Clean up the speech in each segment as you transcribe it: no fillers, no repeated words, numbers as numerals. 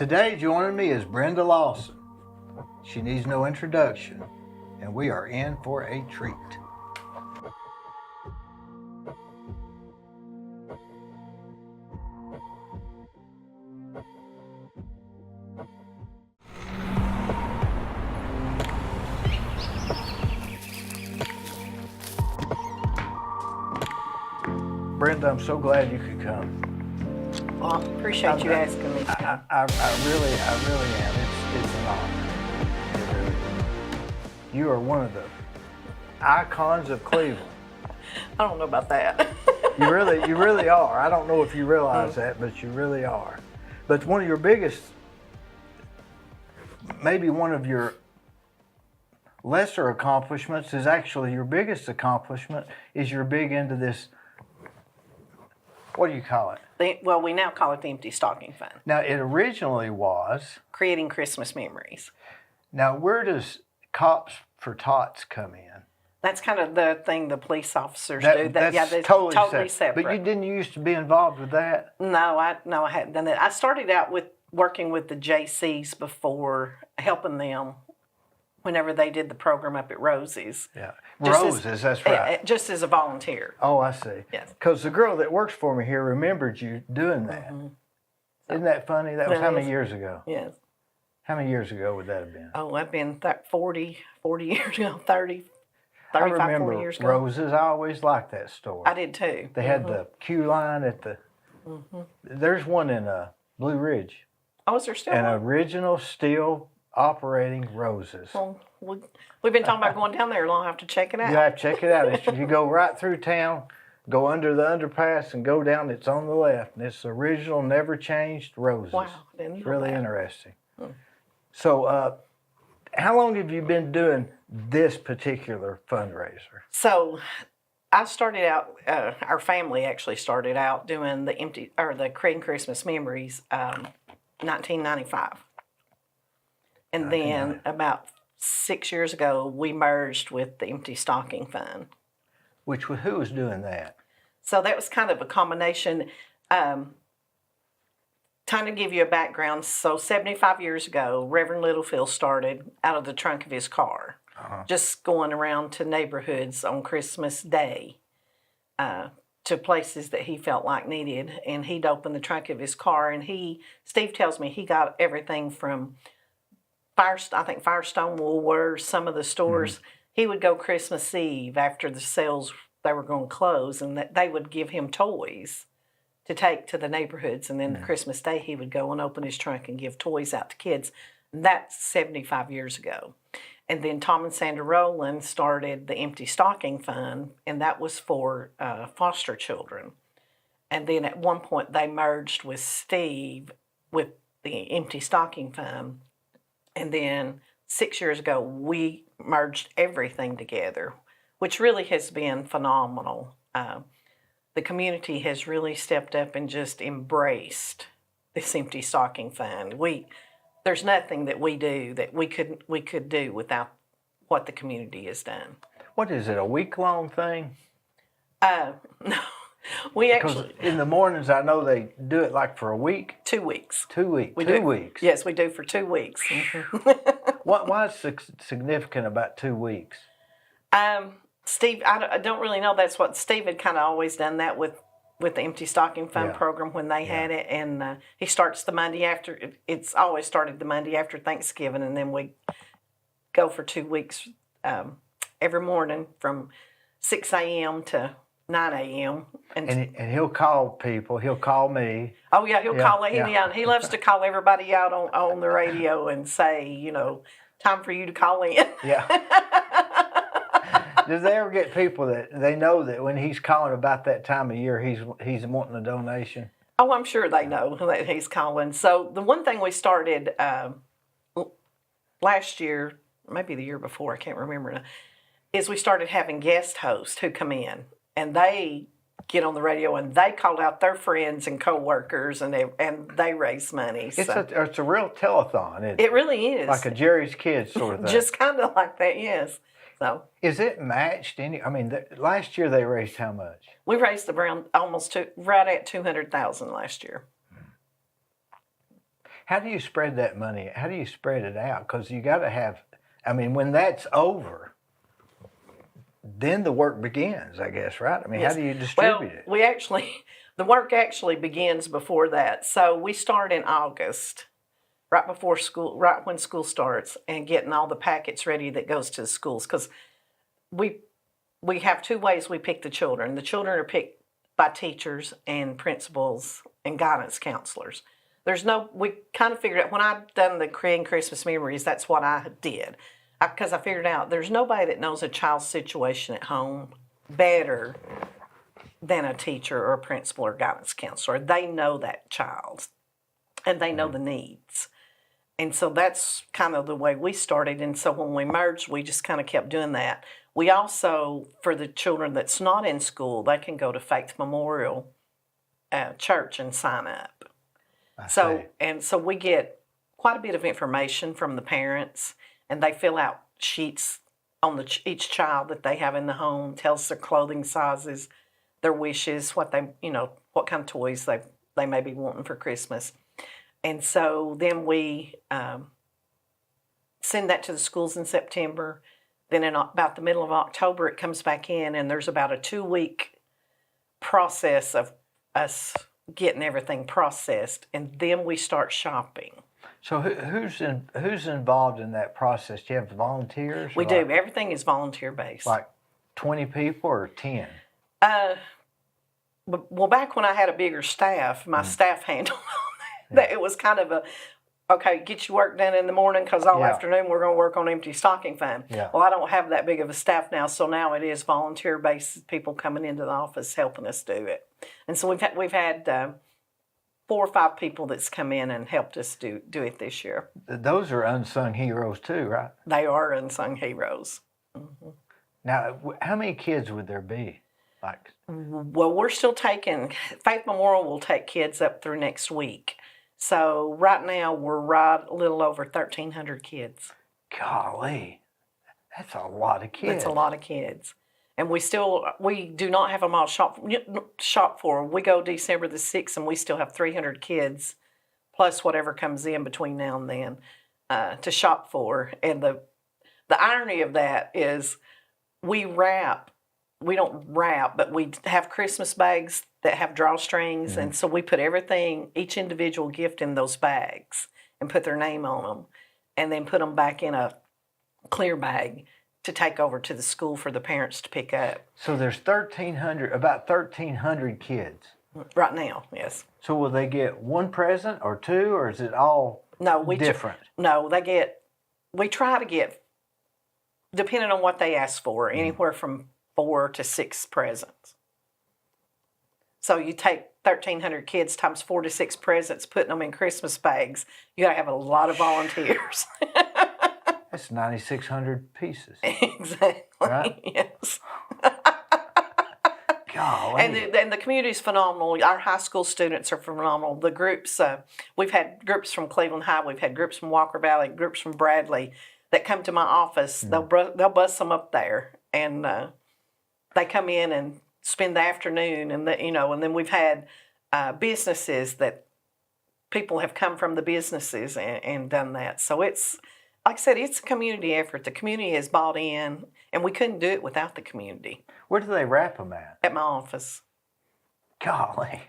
Today joining me is Brenda Lawson. She needs no introduction, and we are in for a treat. Brenda, I'm so glad you could come. Well, I appreciate you asking me. I really am. It's an honor. It really is. You are one of the icons of Cleveland. I don't know about that. You really are. I don't know if you realize that, but you really are. But one of your biggest, maybe one of your lesser accomplishments is actually your biggest accomplishment is you're big into this, what do you call it? Well, we now call it the Empty Stocking Fund. Now, it originally was Creating Christmas memories. Now, where does Cops for Tots come in? That's kind of the thing the police officers do. That's totally separate. But you didn't used to be involved with that? No, I hadn't done that. I started out with working with the JCs before, helping them whenever they did the program up at Rosie's. Yeah, Roses, that's right. Just as a volunteer. Oh, I see. Yes. Because the girl that works for me here remembered you doing that. Mm-hmm. Isn't that funny? That was how many years ago? Yes. How many years ago would that have been? Oh, I've been 40 years ago, 35, 40 years ago. Roses. I always liked that store. I did too. They had the queue line at the... There's one in Blue Ridge. Oh, is there still an one? Original steel operating Roses. Well, we've been talking about going down there. I'll have to check it out. You have to check it out. You go right through town, go under the underpass, and go down. It's on the left. And it's original, never changed Roses. Wow. It's really interesting. So, how long have you been doing this particular fundraiser? So, I started out. Our family actually started out doing the Creating Christmas Memories, 1995. And then about 6 years ago, we merged with the Empty Stocking Fund. Who was doing that? So that was kind of a combination. Kind of give you a background. So 75 years ago, Reverend Littlefield started out of the trunk of his car, just going around to neighborhoods on Christmas Day, to places that he felt like needed. And he'd open the trunk of his car, and Steve tells me he got everything from Firestone Woolworths, some of the stores. He would go Christmas Eve after the sales, they were going to close, and that they would give him toys to take to the neighborhoods. And then Christmas Day, he would go and open his trunk and give toys out to kids. And that's 75 years ago. And then Tom and Sandra Rowland started the Empty Stocking Fund, and that was for foster children. And then at one point, they merged with Steve with the Empty Stocking Fund. And then 6 years ago, we merged everything together, which really has been phenomenal. The community has really stepped up and just embraced this Empty Stocking Fund. There's nothing that we do that we could do without what the community has done. What is it, a week-long thing? No. We actually... Because in the mornings, I know they do it like for a week. 2 weeks. 2 weeks. 2 weeks. Yes, we do for 2 weeks. Why is it significant about 2 weeks? Steve, I don't really know. That's what Steve had kind of always done that with the Empty Stocking Fund program when they had it. And he starts the Monday after. It's always started the Monday after Thanksgiving, and then we go for 2 weeks every morning from 6 a.m. to 9 a.m. And he'll call people. He'll call me. Oh, yeah, he'll call. He loves to call everybody out on the radio and say, time for you to call in. Yeah. Does they ever get people that they know that when he's calling about that time of year, he's wanting a donation? Oh, I'm sure they know that he's calling. So the one thing we started last year, maybe the year before, I can't remember now, is we started having guest hosts who come in, and they get on the radio and they call out their friends and coworkers, and they raise money. It's a real telethon, isn't it? It really is. Like a Jerry's Kids sort of thing. Just kind of like that, yes. So is it matched? Last year they raised how much? We raised around right at $200,000 last year. How do you spread that money? How do you spread it out? Because you got to have, I mean, when that's over, then the work begins, I guess, right? I mean, Yes. how do you distribute it? We actually, the work actually begins before that. So we start in August, right before school, right when school starts, and getting all the packets ready that goes to the schools. Because we have two ways we pick the children. The children are picked by teachers and principals and guidance counselors. We kind of figured out when I've done the Creating Christmas Memories, that's what I did. Because I figured out there's nobody that knows a child's situation at home better than a teacher or a principal or guidance counselor. They know that child and they know the needs. And so that's kind of the way we started. And so when we merged, we just kind of kept doing that. We also, for the children that's not in school, they can go to Faith Memorial Church and sign up. So we get quite a bit of information from the parents, and they fill out sheets on each child that they have in the home, tells their clothing sizes, their wishes, what kind of toys they may be wanting for Christmas. And so then we send that to the schools in September. Then in about the middle of October, it comes back in, and there's about a 2-week process of us getting everything processed, and then we start shopping. So who's involved in that process? Do you have volunteers? We do. Everything is volunteer based. Like 20 people or 10? Well, back when I had a bigger staff, my staff handled that. It was kind of okay, get your work done in the morning because all afternoon we're going to work on empty stocking fund. Yeah. Well, I don't have that big of a staff now, so now it is volunteer based people coming into the office helping us do it. And so we've had 4 or 5 people that's come in and helped us do it this year. Those are unsung heroes too, right? They are unsung heroes. Mm-hmm. Now, how many kids would there be? Well, we're still taking, Faith Memorial will take kids up through next week. So right now we're a little over 1,300 kids. Golly, that's a lot of kids. That's a lot of kids. And we do not have them all shop for. We go December the 6th and we still have 300 kids plus whatever comes in between now and then to shop for. And the irony of that is we don't wrap, but we have Christmas bags that have drawstrings. Mm-hmm. And so we put each individual gift in those bags and put their name on them and then put them back in a clear bag to take over to the school for the parents to pick up. So there's about 1,300 kids. Right now, yes. So will they get one present or 2, or is it all different? We try to get, depending on what they ask for, anywhere from 4 to 6 presents. So you take 1,300 kids times 4 to 6 presents, putting them in Christmas bags. You got to have a lot of volunteers. That's 9,600 pieces. Exactly. Right? Yes. Golly. And the community is phenomenal. Our high school students are phenomenal. The groups, we've had groups from Cleveland High, we've had groups from Walker Valley, groups from Bradley that come to my office. Mm. They'll bus them up there, and they come in and spend the afternoon, and then we've had businesses that people have come from the businesses and done that. So it's, like I said, it's a community effort. The community has bought in, and we couldn't do it without the community. Where do they wrap them at? At my office. Golly,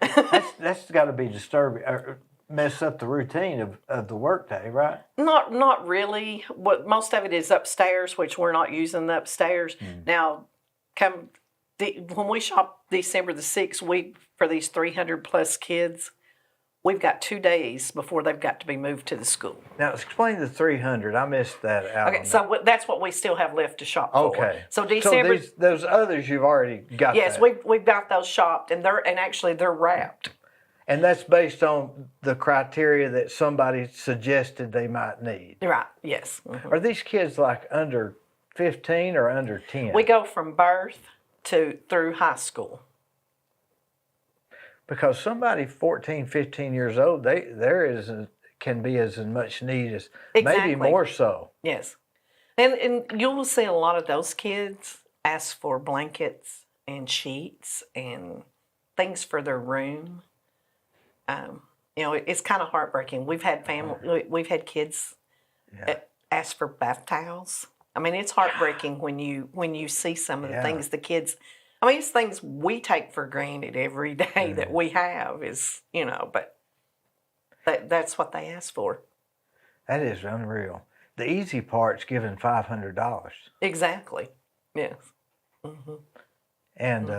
that's got to be disturbing, or mess up the routine of the workday, right? Not really. Most of it is upstairs, which we're not using the upstairs. Mm. Now, when we shop December the 6th, for these 300 plus kids, we've got 2 days before they've got to be moved to the school. Now, explain the 300. I missed that out. Okay, so that's what we still have left to shop for. Okay. So December. So those others you've already got. Yes, we've got those shopped, and actually they're wrapped. And that's based on the criteria that somebody suggested they might need. Right. Yes. Mm-hmm. Are these kids like under 15 or under 10? We go from birth through high school. Because somebody 14, 15 years old, can be as much need as maybe more so. Yes. And you will see a lot of those kids ask for blankets and sheets and things for their room. it's kind of heartbreaking. We've had we've had kids ask for bath towels. I mean, it's heartbreaking when you see some of the things the kids. I mean, it's things we take for granted every day that we have is, but that's what they ask for. That is unreal. The easy part's giving $500. Exactly. Yes. Mm-hmm. And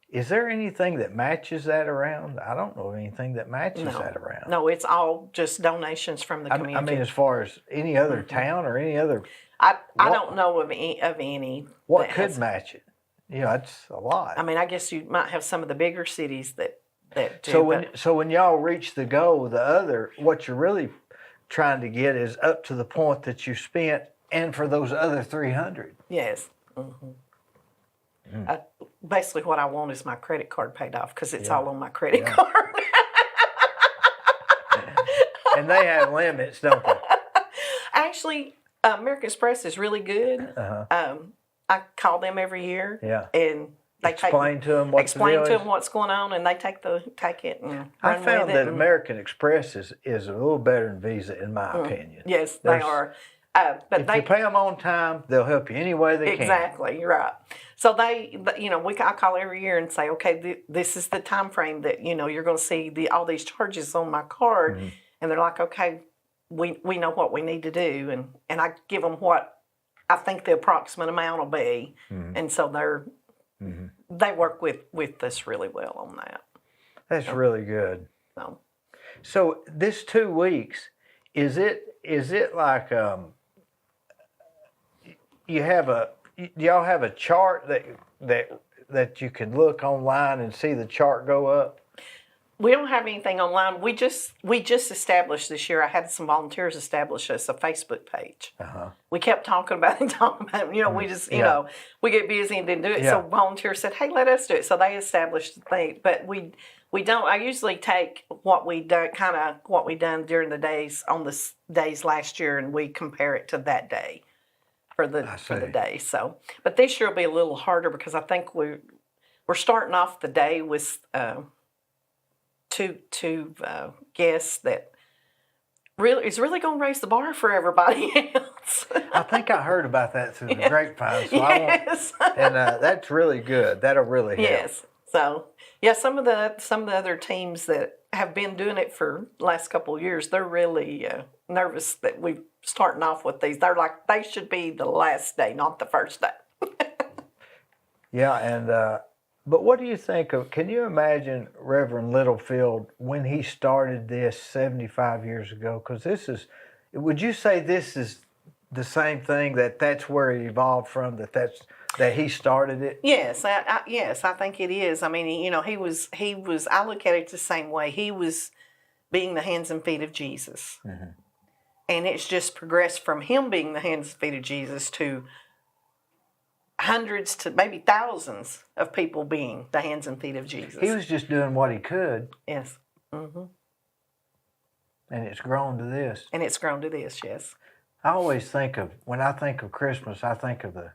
is there anything that matches that around? I don't know anything that matches that around. No, it's all just donations from the community. I mean, as far as any other town or any other. I don't know of any. What could match it? It's a lot. I mean, I guess you might have some of the bigger cities that do. So when y'all reach the goal, what you're really trying to get is up to the point that you spent, and for those other 300. Yes. Basically, what I want is my credit card paid off because it's all on my credit card. And they have limits, don't they? Actually, American Express is really good. I call them every year. Yeah. And they explain to them what's going on, and they take it and I run found with that it. American Express is a little better than Visa, in my opinion. Yes, they are. But if you pay them on time, they'll help you any way they can. Exactly, you're right. So I call every year and say, okay, this is the time frame that you're going to see all these charges on my card, and they're like, okay, we know what we need to do, and I give them what I think the approximate amount will be, and so they work with us really well on that. That's really good. So this 2 weeks, is it like do y'all have a chart that you can look online and see the chart go up? We don't have anything online. We just established this year. I had some volunteers establish us a Facebook page. We kept talking about it. We just we get busy and didn't do it. So volunteers said, "Hey, let us do it." So they established the thing, but we don't. I usually take what we done during the days on the days last year, and we compare it to that day for the day. So, but this year will be a little harder because I think we're starting off the day with. Two guests that is really going to raise the bar for everybody else. I think I heard about that through the grapevine. So and that's really good. That'll really help. Yes. So some of the other teams that have been doing it for the last couple of years, they're really nervous that we're starting off with these. They're like, they should be the last day, not the first day. Yeah, and. But what do you think of, can you imagine Reverend Littlefield when he started this 75 years ago? Because would you say this is the same thing, that's where it evolved from, that he started it? Yes, I think it is. I mean, he was, I look at it the same way. He was being the hands and feet of Jesus. And it's just progressed from him being the hands and feet of Jesus to hundreds to maybe thousands of people being the hands and feet of Jesus. He was just doing what he could. Yes. And it's grown to this. Yes. I always when I think of Christmas, I think of the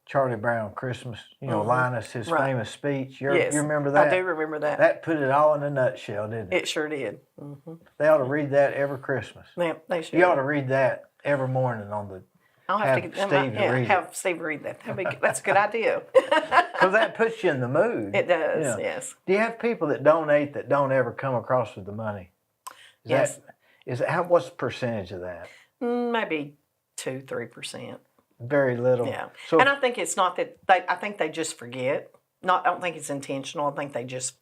Charlie Brown Christmas, Linus, his famous speech. You remember that? I do remember that. That put it all in a nutshell, didn't it? It sure did. They ought to read that every Christmas. Yeah, they should. You ought to read that every morning on the I'll have Steve read that. That's a good idea. Because that puts you in the mood. It does, yes. Do you have people that donate that don't ever come across with the money? Yes. What's the percentage of that? Maybe 2-3%. Very little. Yeah. So, and I think it's not that I think they just forget. I don't think it's intentional. I think they just.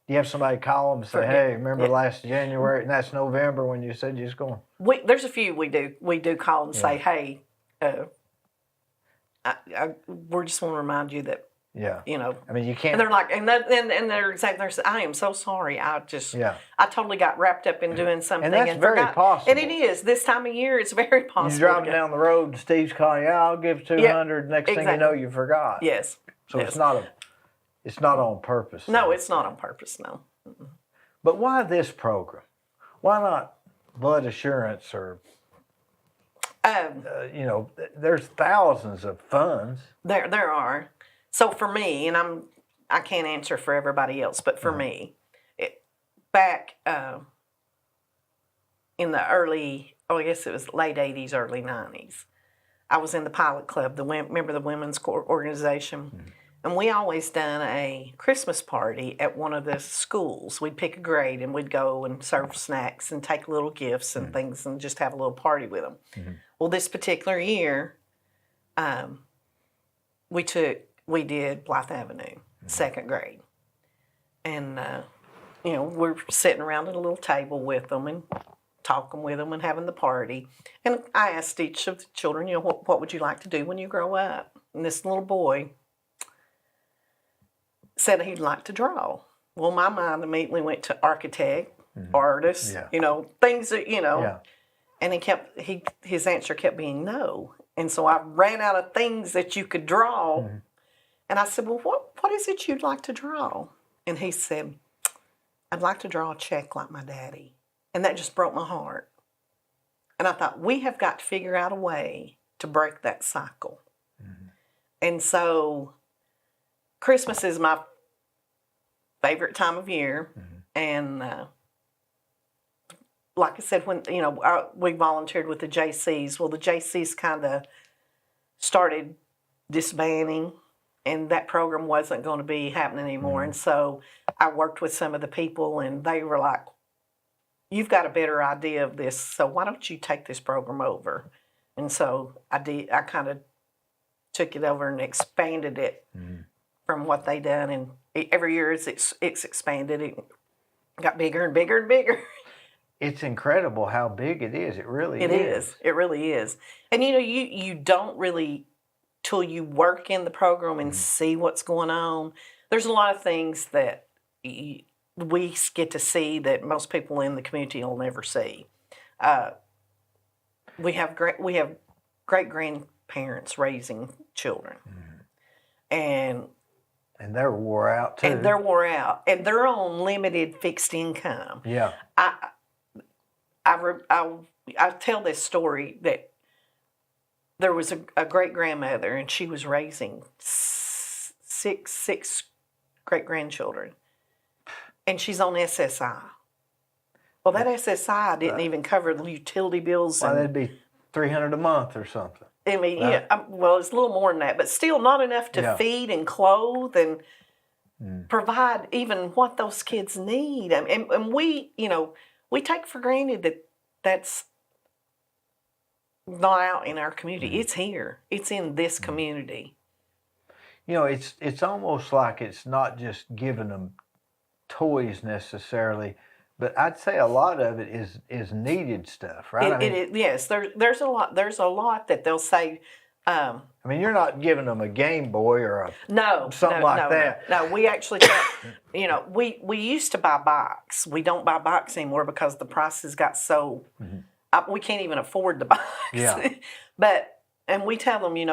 Do you have somebody call them and say, "Hey, remember last January?" And that's November when you said you was going. There's a few we do. We do call and say, "Hey, we just want to remind you that." Yeah. I mean, you can't. And they're like, and they're saying, "I am so sorry. I totally got wrapped up in doing something." And that's very possible. And it is this time of year. It's very possible. You're driving down the road, and Steve's calling you. I'll give 200. Next thing you know, you forgot. Yes. So it's not on purpose. No, it's not on purpose. No. But why this program? Why not Blood Assurance or? There's thousands of funds. There are. So for me, and I can't answer for everybody else, but for me, back in the I guess it was late 80s, early 90s. I was in the Pilot Club, remember the women's organization? And we always done a Christmas party at one of the schools. We'd pick a grade and we'd go and serve snacks and take little gifts and things and just have a little party with them. Well, this particular year, we did Blythe Avenue, second grade. And, we're sitting around at a little table with them and talking with them and having the party. And I asked each of the children, what would you like to do when you grow up? And this little boy said he'd like to draw. Well, my mind immediately went to architect, artist, things that, and his answer kept being no. And so I ran out of things that you could draw. And I said, well, what is it you'd like to draw? And he said, I'd like to draw a check like my daddy. And that just broke my heart. And I thought, we have got to figure out a way to break that cycle. And so Christmas is my favorite time of year. And like I said, when we volunteered with the JCs, well, the JCs kind of started disbanding, and that program wasn't going to be happening anymore. And so I worked with some of the people, and they were like, you've got a better idea of this, so why don't you take this program over? And so I did. I kind of took it over and expanded it from what they done, and every year it's expanded. It got bigger and bigger and bigger. It's incredible how big it is. It really is. It is. It really is. And you don't really, till you work in the program and see what's going on. There's a lot of things that we get to see that most people in the community will never see. We have great grandparents raising children, and they're wore out too. And they're wore out, and they're on limited fixed income. Yeah. I tell this story that there was a great grandmother, and she was raising six great grandchildren. And she's on SSI. Well, that SSI didn't even cover the utility bills. Well, that'd be $300 a month or something. I mean, well, it's a little more than that, but still not enough to feed and clothe and provide even what those kids need. And we take for granted that that's not out in our community. It's here. It's in this community. It's almost like it's not just giving them toys necessarily, but I'd say a lot of it is needed stuff, right? Yes, there's a lot that they'll say. I mean, you're not giving them a Game Boy or something like that. No, we actually, we used to buy box. We don't buy box anymore because the prices got so. We can't even afford the box. Yeah. And we tell them, we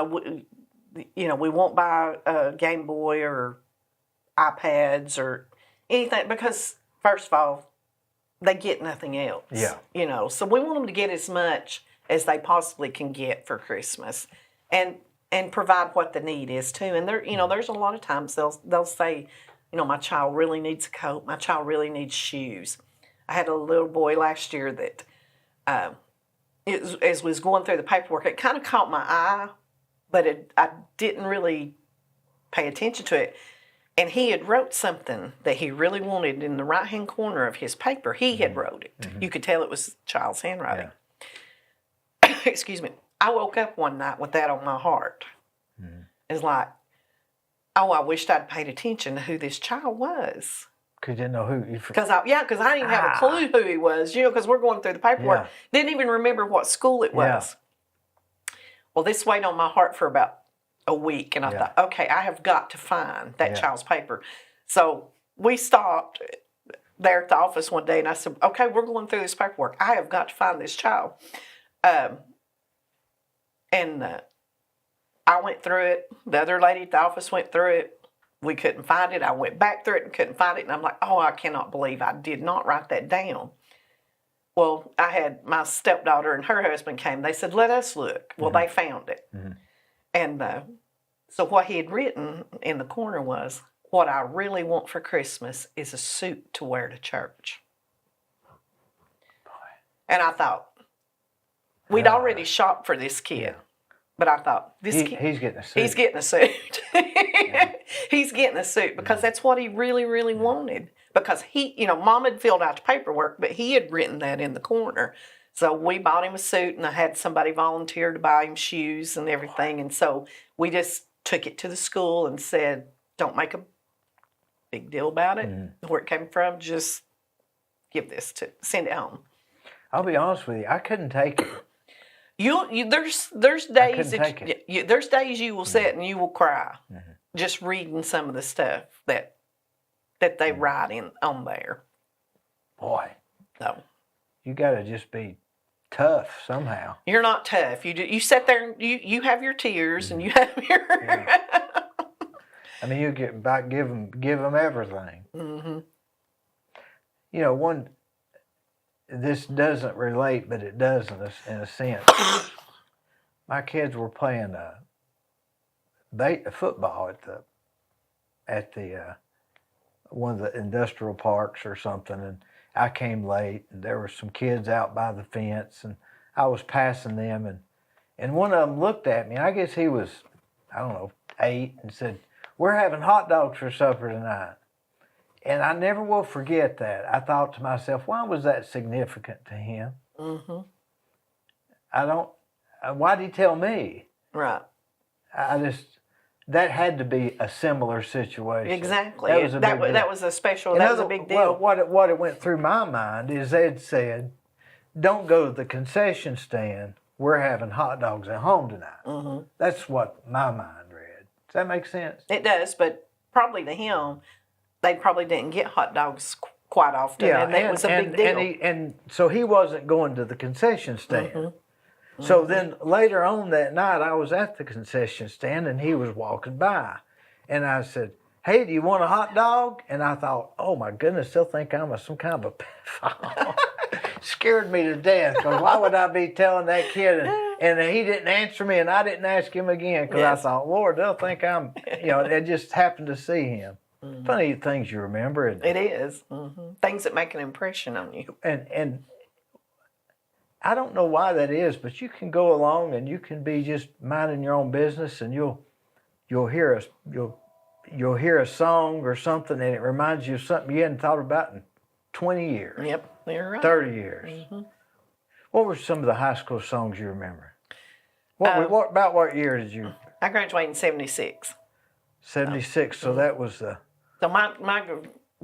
won't buy a Game Boy or iPads or anything, because first of all, they get nothing else. Yeah. So we want them to get as much as they possibly can get for Christmas, and provide what the need is too. And there's a lot of times they'll say, my child really needs a coat. My child really needs shoes. I had a little boy last year that, as was going through the paperwork, it kind of caught my eye, but I didn't really pay attention to it. And he had wrote something that he really wanted in the right-hand corner of his paper. He had wrote it. You could tell it was the child's handwriting. Yeah. Excuse me. I woke up one night with that on my heart. It's like, I wished I'd paid attention to who this child was. Because you didn't know who. Because I didn't even have a clue who he was, because we're going through the paperwork. Yeah. Didn't even remember what school it was. Yeah. Well, this weighed on my heart for about a week, and I thought, okay, I have got to find that child's paper. So we stopped there at the office one day, and I said, okay, we're going through this paperwork. I have got to find this child. And I went through it. The other lady at the office went through it. We couldn't find it. I went back through it and couldn't find it. And I'm like, I cannot believe I did not write that down. Well, I had my stepdaughter and her husband came. They said, let us look. Well, they found it. And so what he had written in the corner was, what I really want for Christmas is a suit to wear to church. And I thought, we'd already shopped for this kid. But I thought, this kid, he's getting a suit. He's getting a suit. He's getting a suit because that's what he really, really wanted. Because he, Mom had filled out the paperwork, but he had written that in the corner. So we bought him a suit, and I had somebody volunteer to buy him shoes and everything. And so we just took it to the school and said, don't make a big deal about it, where it came from. Just send it home. I'll be honest with you, I couldn't take it. There's days there's days you will sit and you will cry just reading some of the stuff that they write in on there. Boy, so you got to just be tough somehow. You're not tough. You sit there and you have your tears and you have your. I mean, you give them everything. This doesn't relate, but it does in a sense. My kids were playing football at the one of the industrial parks or something, and I came late, and there were some kids out by the fence, and I was passing them, and one of them looked at me. I guess he was, I don't know, 8, and said, "We're having hot dogs for supper tonight." And I never will forget that. I thought to myself, why was that significant to him? Why did he tell me? Right. That had to be a similar situation. Exactly. That was a big deal. That was a big deal. Well, what it went through my mind is they'd said, don't go to the concession stand. We're having hot dogs at home tonight. That's what my mind read. Does that make sense? It does, but probably to him, they probably didn't get hot dogs quite often, and that was a big deal. And so he wasn't going to the concession stand. So then later on that night, I was at the concession stand, and he was walking by. And I said, "Hey, do you want a hot dog?" And I thought, oh, my goodness, they'll think I'm some kind of a pedophile. Scared me to death, because why would I be telling that kid? And he didn't answer me, and I didn't ask him again, because I thought, Lord, they'll think I'm, I just happened to see him. Funny things you remember. It is. Things that make an impression on you. And I don't know why that is, but you can go along and you can be just minding your own business, and you'll hear a song or something, and it reminds you of something you hadn't thought about in 20 years. Yep, you're right. 30 years. What were some of the high school songs you remember? About what year did you? I graduated in 76. 76, so that was the... So my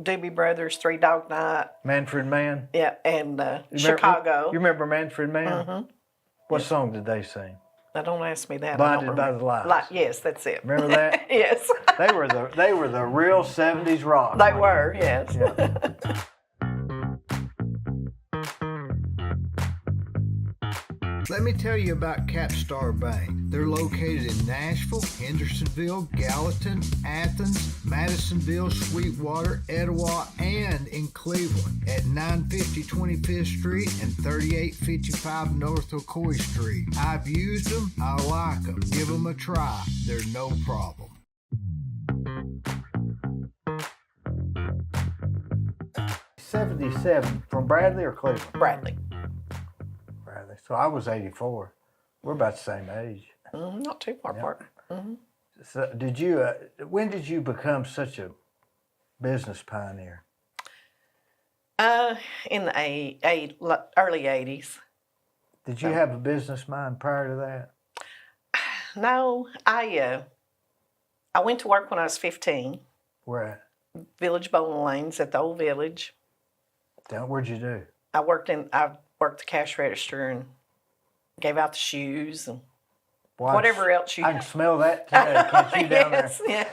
Doobie Brothers, Three Dog Night. Manfred Mann? Yeah, and Chicago. You remember Manfred Mann? What song did they sing? Now, don't ask me that. Blinded by the Lights. Yes, that's it. Remember that? Yes. They were the real 70s rock. They were, yes. Yeah. Let me tell you about Capstar Bank. They're located in Nashville, Hendersonville, Gallatin, Athens, Madisonville, Sweetwater, Etowah, and in Cleveland at 950 25th Street and 3855 North Ocoee Street. I've used them. I like them. Give them a try. They're no problem. '77 from Bradley or Cleveland? Bradley. So I was 84. We're about the same age. Not too far apart. So when did you become such a business pioneer? In the early 80s. Did you have a business mind prior to that? No, I went to work when I was 15. Where at? Village Bowling Lanes at the old village. Where'd you do? I worked the cash register and gave out the shoes and whatever else you. I can smell that today. Can't you down there? Yeah.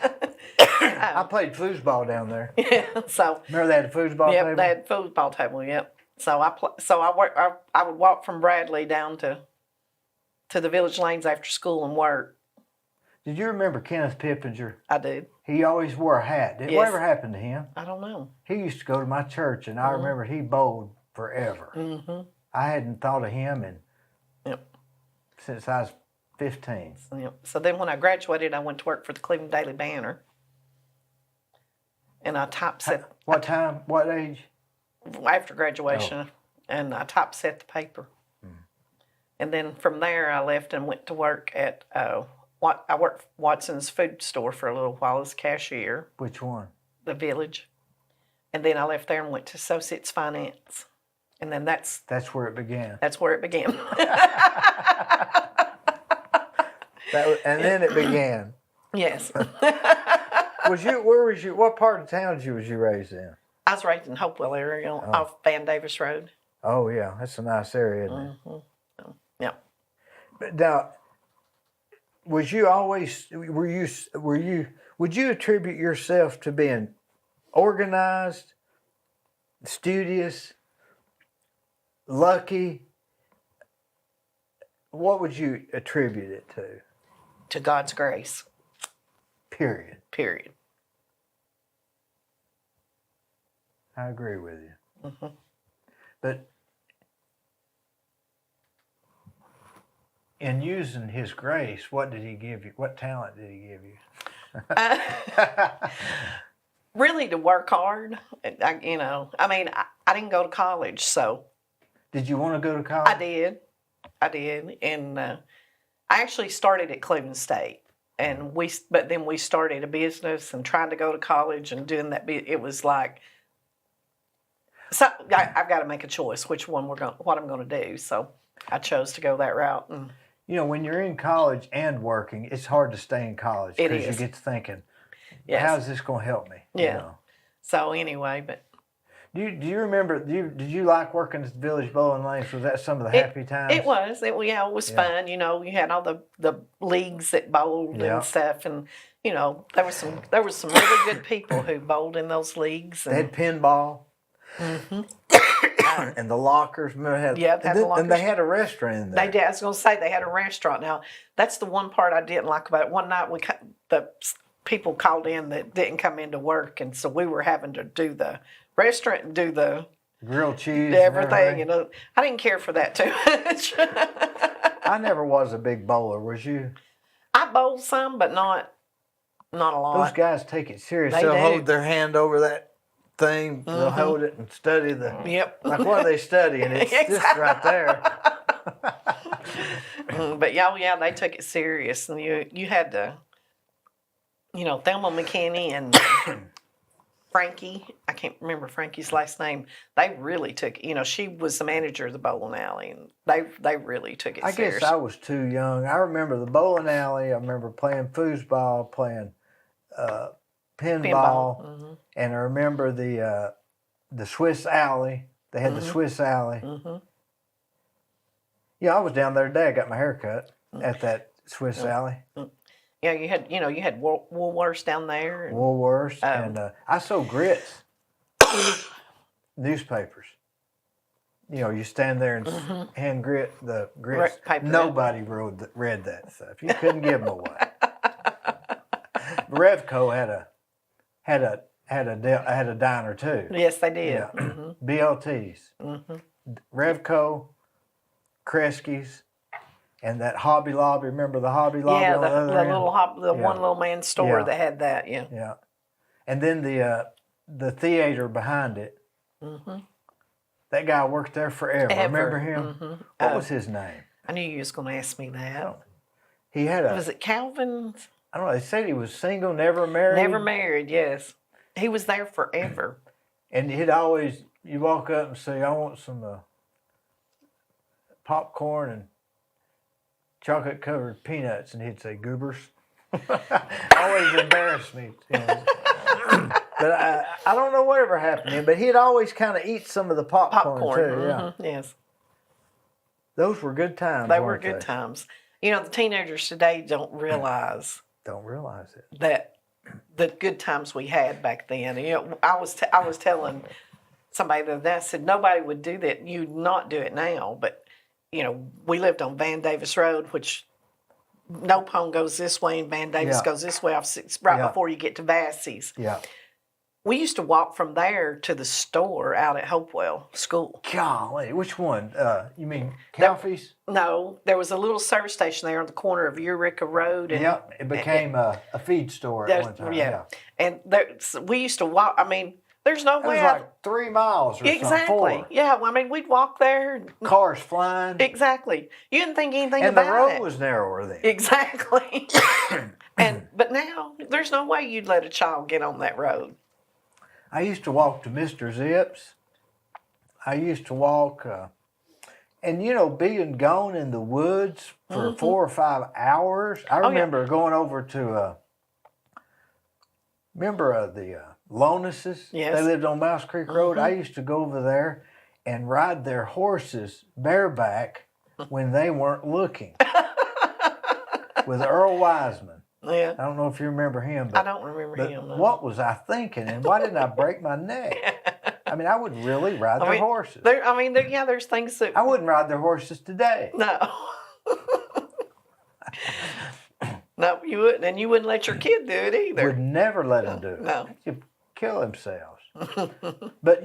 I played foosball down there. Yeah. So. Remember they had a foosball table? Yep, they had a foosball table. Yep. So I would walk from Bradley down to the Village Lanes after school and work. Did you remember Kenneth Pippinger? I did. He always wore a hat. Whatever happened to him? I don't know. He used to go to my church, and I remember he bowled forever. I hadn't thought of him since I was 15. So then when I graduated, I went to work for the Cleveland Daily Banner. And I typeset. What time? What age? After graduation. and I typeset the paper. And then from there, I left and went to work at I worked for Watson's food store for a little while as cashier. Which one? The Village. And then I left there and went to Associates Finance. And then that's where it began. That's where it began. And then it began. Yes. What part of town was you raised in? I was raised in Hopewell area off Van Davis Road. Oh yeah, that's a nice area, isn't it? Mm-hmm. Yeah. But now, would you attribute yourself to being organized, studious, lucky? What would you attribute it to? To God's grace. Period. Period. I agree with you. Mm-hmm. But in using His grace, what did He give you? What talent did He give you? Really, to work hard. I didn't go to college, so. Did you want to go to college? I did, and I actually started at Cleveland State, but then we started a business and trying to go to college and doing that. It was like, so I've got to make a choice what I'm going to do. So I chose to go that route. And when you're in college and working, it's hard to stay in college because you get to thinking, yes. How is this going to help me? Yeah. So anyway, but. Do you remember? Did you like working at the Village Bowling Lanes? Was that some of the happy times? It was. It was fun. You had all the leagues that bowled and stuff, and there was some really good people who bowled in those leagues. And, they had pinball. Mm-hmm. And the lockers. Remember, they had the lockers. And they had a restaurant in there. They did. I was going to say they had a restaurant. Now that's the one part I didn't like about it. One night the people called in that didn't come into work, and so we were having to do the restaurant and do the grilled cheese, everything. I didn't care for that too much. I never was a big bowler. Was you? I bowled some, but not a lot. Those guys take it serious. They'll hold their hand over that thing. Mm-hmm. They'll hold it and study the. Yep. Like what are they studying? It's this right there. But they took it serious, and you had to. Thelma McKinney and Frankie, I can't remember Frankie's last name. They really took it. She was the manager of the bowling alley, and they really took it serious. I guess I was too young. I remember the bowling alley. I remember playing foosball, playing pinball, mm-hmm. and I remember the Swiss alley. They had mm-hmm. the Swiss alley. Mm-hmm. Yeah, I was down there today. I got my hair cut at that Swiss alley. Mm-hmm. Yeah, you had Woolworths down there. Woolworths, and I sold grits, newspapers. You stand there and mm-hmm. hand grit the grits. Nobody read that stuff. You couldn't give them away. Revco had a diner too. Yes, they did. Yeah. Mm-hmm. BLTs, mm-hmm. Revco, Kresge's. And that Hobby Lobby, remember the Hobby Lobby? Yeah, on the other end? one little man store that had that. Yeah. Yeah, and then the theater behind it. Mm-hmm. That guy worked there forever. Remember him? Mm-hmm. What was his name? I knew you was going to ask me that. He had Was it Calvin? I don't know. They said he was single, never married. Never married. Yes, he was there forever. And he'd always you walk up and say, "I want some popcorn and chocolate covered peanuts," and he'd say goobers. Always embarrassed me. But I don't know whatever happened to him, but he'd always kind of eat some of the popcorn too. Mm-hmm. Yeah. Yes. Those were good times. They were good times. The teenagers today don't realize it. That the good times we had back then. I was telling somebody the other day, I said nobody would do that. You'd not do it now, but we lived on Van Davis Road, which No Pone goes this way and Van Davis goes this way before you get to Vassey's. Yeah. We used to walk from there to the store out at Hopewell School. Golly, which one? You mean Calfee's? No, there was a little service station there on the corner of Eureka Road. And, it became a feed store at one time. Yeah. And we used to walk. I mean, there's no It way. was like 3 miles or something. Exactly. 4. Yeah. Well, I mean, we'd walk there. And, Cars flying. exactly. You didn't think anything And the about road it. was narrower then. Exactly. But now there's no way you'd let a child get on that road. I used to walk to Mr. Zip's. I used to walk, and being gone in the woods for 4 or 5 hours. I remember going over to, the Lonuses? Yes. They lived on Mouse Creek Road. I used to go over there and ride their horses bareback when they weren't looking with Earl Wiseman. Yeah. I don't know if you remember him. But, I don't remember him. No. What was I thinking, and why didn't I break my neck? I mean, I would really ride their horses. There's things that... I wouldn't ride their horses today. No. No, you wouldn't. And you wouldn't let your kid do it either. Would never let them do it. No. They'd kill themselves. But,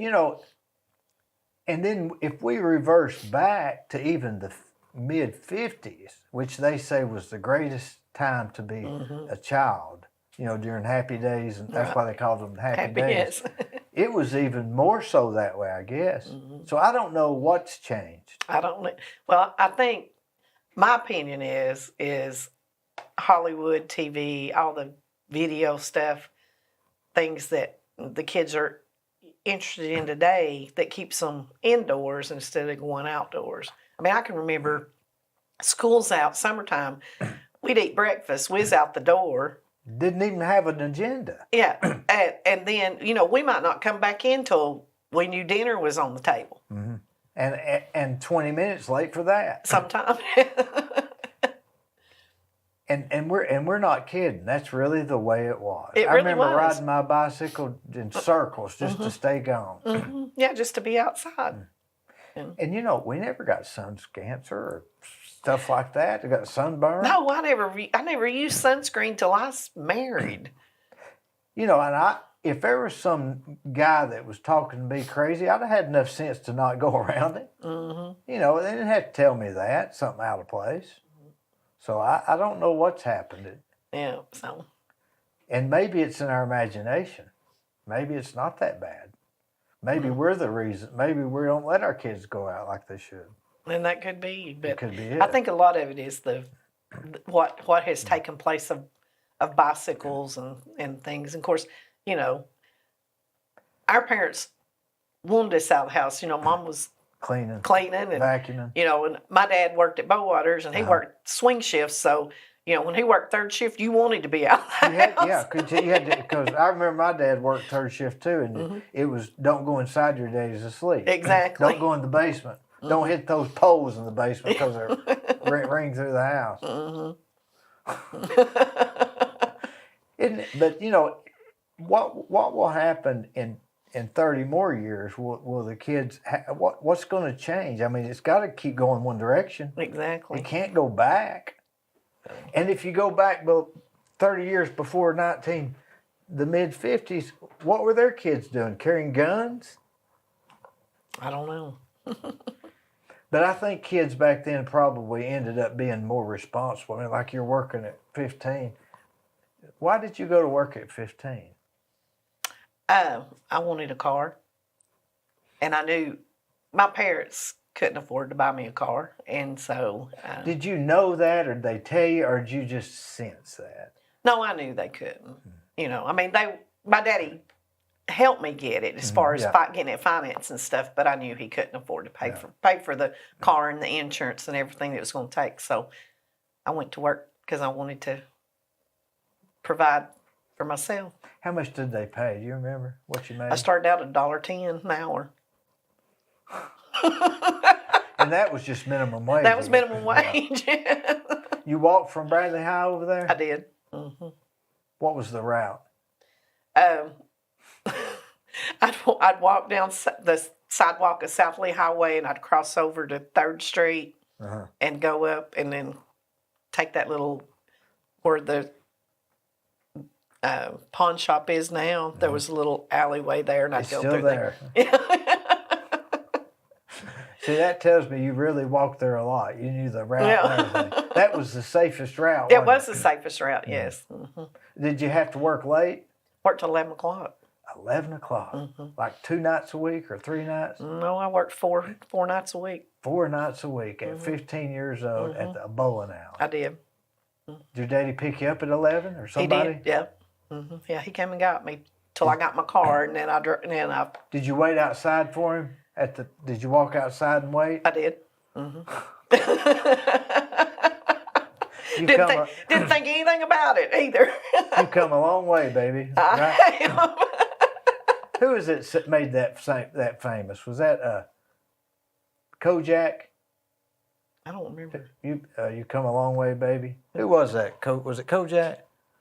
and then if we reverse back to even the mid-50s, which they say was the greatest time to be a child, during happy days, and that's why they called them happy days. Yes. It was even more so that way, I guess. So I don't know what's changed. I don't know. Well, I think my opinion is Hollywood, TV, all the video stuff, things that the kids are interested in today that keeps them indoors instead of going outdoors. I mean, I can remember school's out, summertime, we'd eat breakfast, whiz out the door. Didn't even have an agenda. Yeah, and then, we might not come back in till we knew dinner was on the table. Mm-hmm. And 20 minutes late for that. Sometime. And we're not kidding. That's really the way it was. It I really remember was. riding my bicycle in circles just to stay gone. Yeah, just to be outside. And we never got sun cancer or stuff like that. We got sunburn. No, I never used sunscreen till I was married. And if there was some guy that was talking to me crazy, I'd have had enough sense to not go around it. They didn't have to tell me that, something out of place. So I don't know what's happened. Yeah, so. And maybe it's in our imagination. Maybe it's not that bad. Maybe we're the reason. Maybe we don't let our kids go out like they should. And that could be. But it could be it. I think a lot of it is what has taken place of bicycles and things. And of course, our parents wanted us out of the house. Mom was cleaning and vacuuming. And my dad worked at Bowaters and he worked swing shifts. So, when he worked third shift, you wanted to be out of the house. Yeah, because I remember my dad worked third shift too, and it was don't go inside your days of sleep. Exactly. Don't go in the basement. Don't hit those poles in the basement because they ring through the house. Isn't it? But what will happen in 30 more years? Will the kids? What's going to change? I mean, it's got to keep going one direction. Exactly. It can't go back. And if you go back 30 years before the mid-50s, what were their kids doing? Carrying guns? I don't know. But I think kids back then probably ended up being more responsible. I mean, like you're working at 15. Why did you go to work at 15? I wanted a car. And I knew my parents couldn't afford to buy me a car. And so... did you know that, or did they tell you, or did you just sense that? No, I knew they couldn't. I mean, my daddy helped me get it as far as getting it financed and stuff, but I knew he couldn't afford to pay for the car and the insurance and everything that it was going to take. So I went to work because I wanted to provide for myself. How much did they pay? Do you remember what you made? I started out at $1.10 an hour. And that was just minimum wage. That was minimum wage. You walked from Bradley High over there? I did. Mm-hmm. What was the route? I'd walk down the sidewalk of South Lee Highway and I'd cross over to 3rd Street and go up and then take that little, where the pawn shop is now. There was a little alleyway there and I'd go through there. See, that tells me you really walked there a lot. You knew the route and everything. That was the safest route. It was the safest route, yes. Mm-hmm. Did you have to work late? Worked till 11 o'clock. 11 o'clock. Like 2 nights a week or 3 nights? No, I worked four nights a week. 4 nights a week at 15 years old at the bowling alley. I did. Did your daddy pick you up at 11 or He somebody? did. Yeah. Yeah, he came and got me till I got my car, and then I Did you wait outside for him? Did you walk outside and wait? I did. You Didn't think anything about it either. you come a long way, baby. Right? Who is it that made that famous? Was that Kojak? I don't remember. You come a long way, baby. Who was that? Was it Kojak?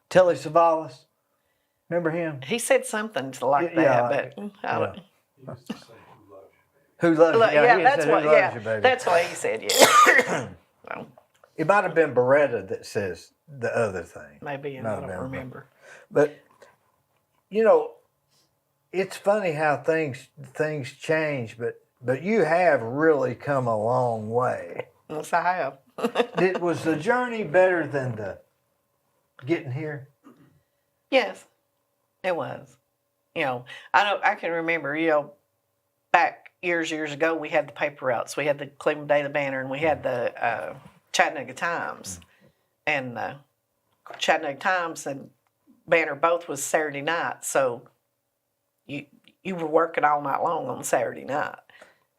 Telly Savalas? Remember him? He said something like Yeah, that, but I don't. He used to say, Who loves you? Yeah, he that's said, what. Who loves Yeah, you, baby? that's what he said. Yeah. So, It might have been Beretta that says the other thing. maybe, and Might I have don't been, remember. But you know, it's funny how things change. But you have really come a long way. Yes, I have. Was the journey better than the getting here? Yes, it was. I can remember. Back years ago, we had the paper routes. We had the Cleveland Daily Banner, and we had the Chattanooga Times, and Chattanooga Times and Banner both was Saturday night. So you were working all night long on Saturday night.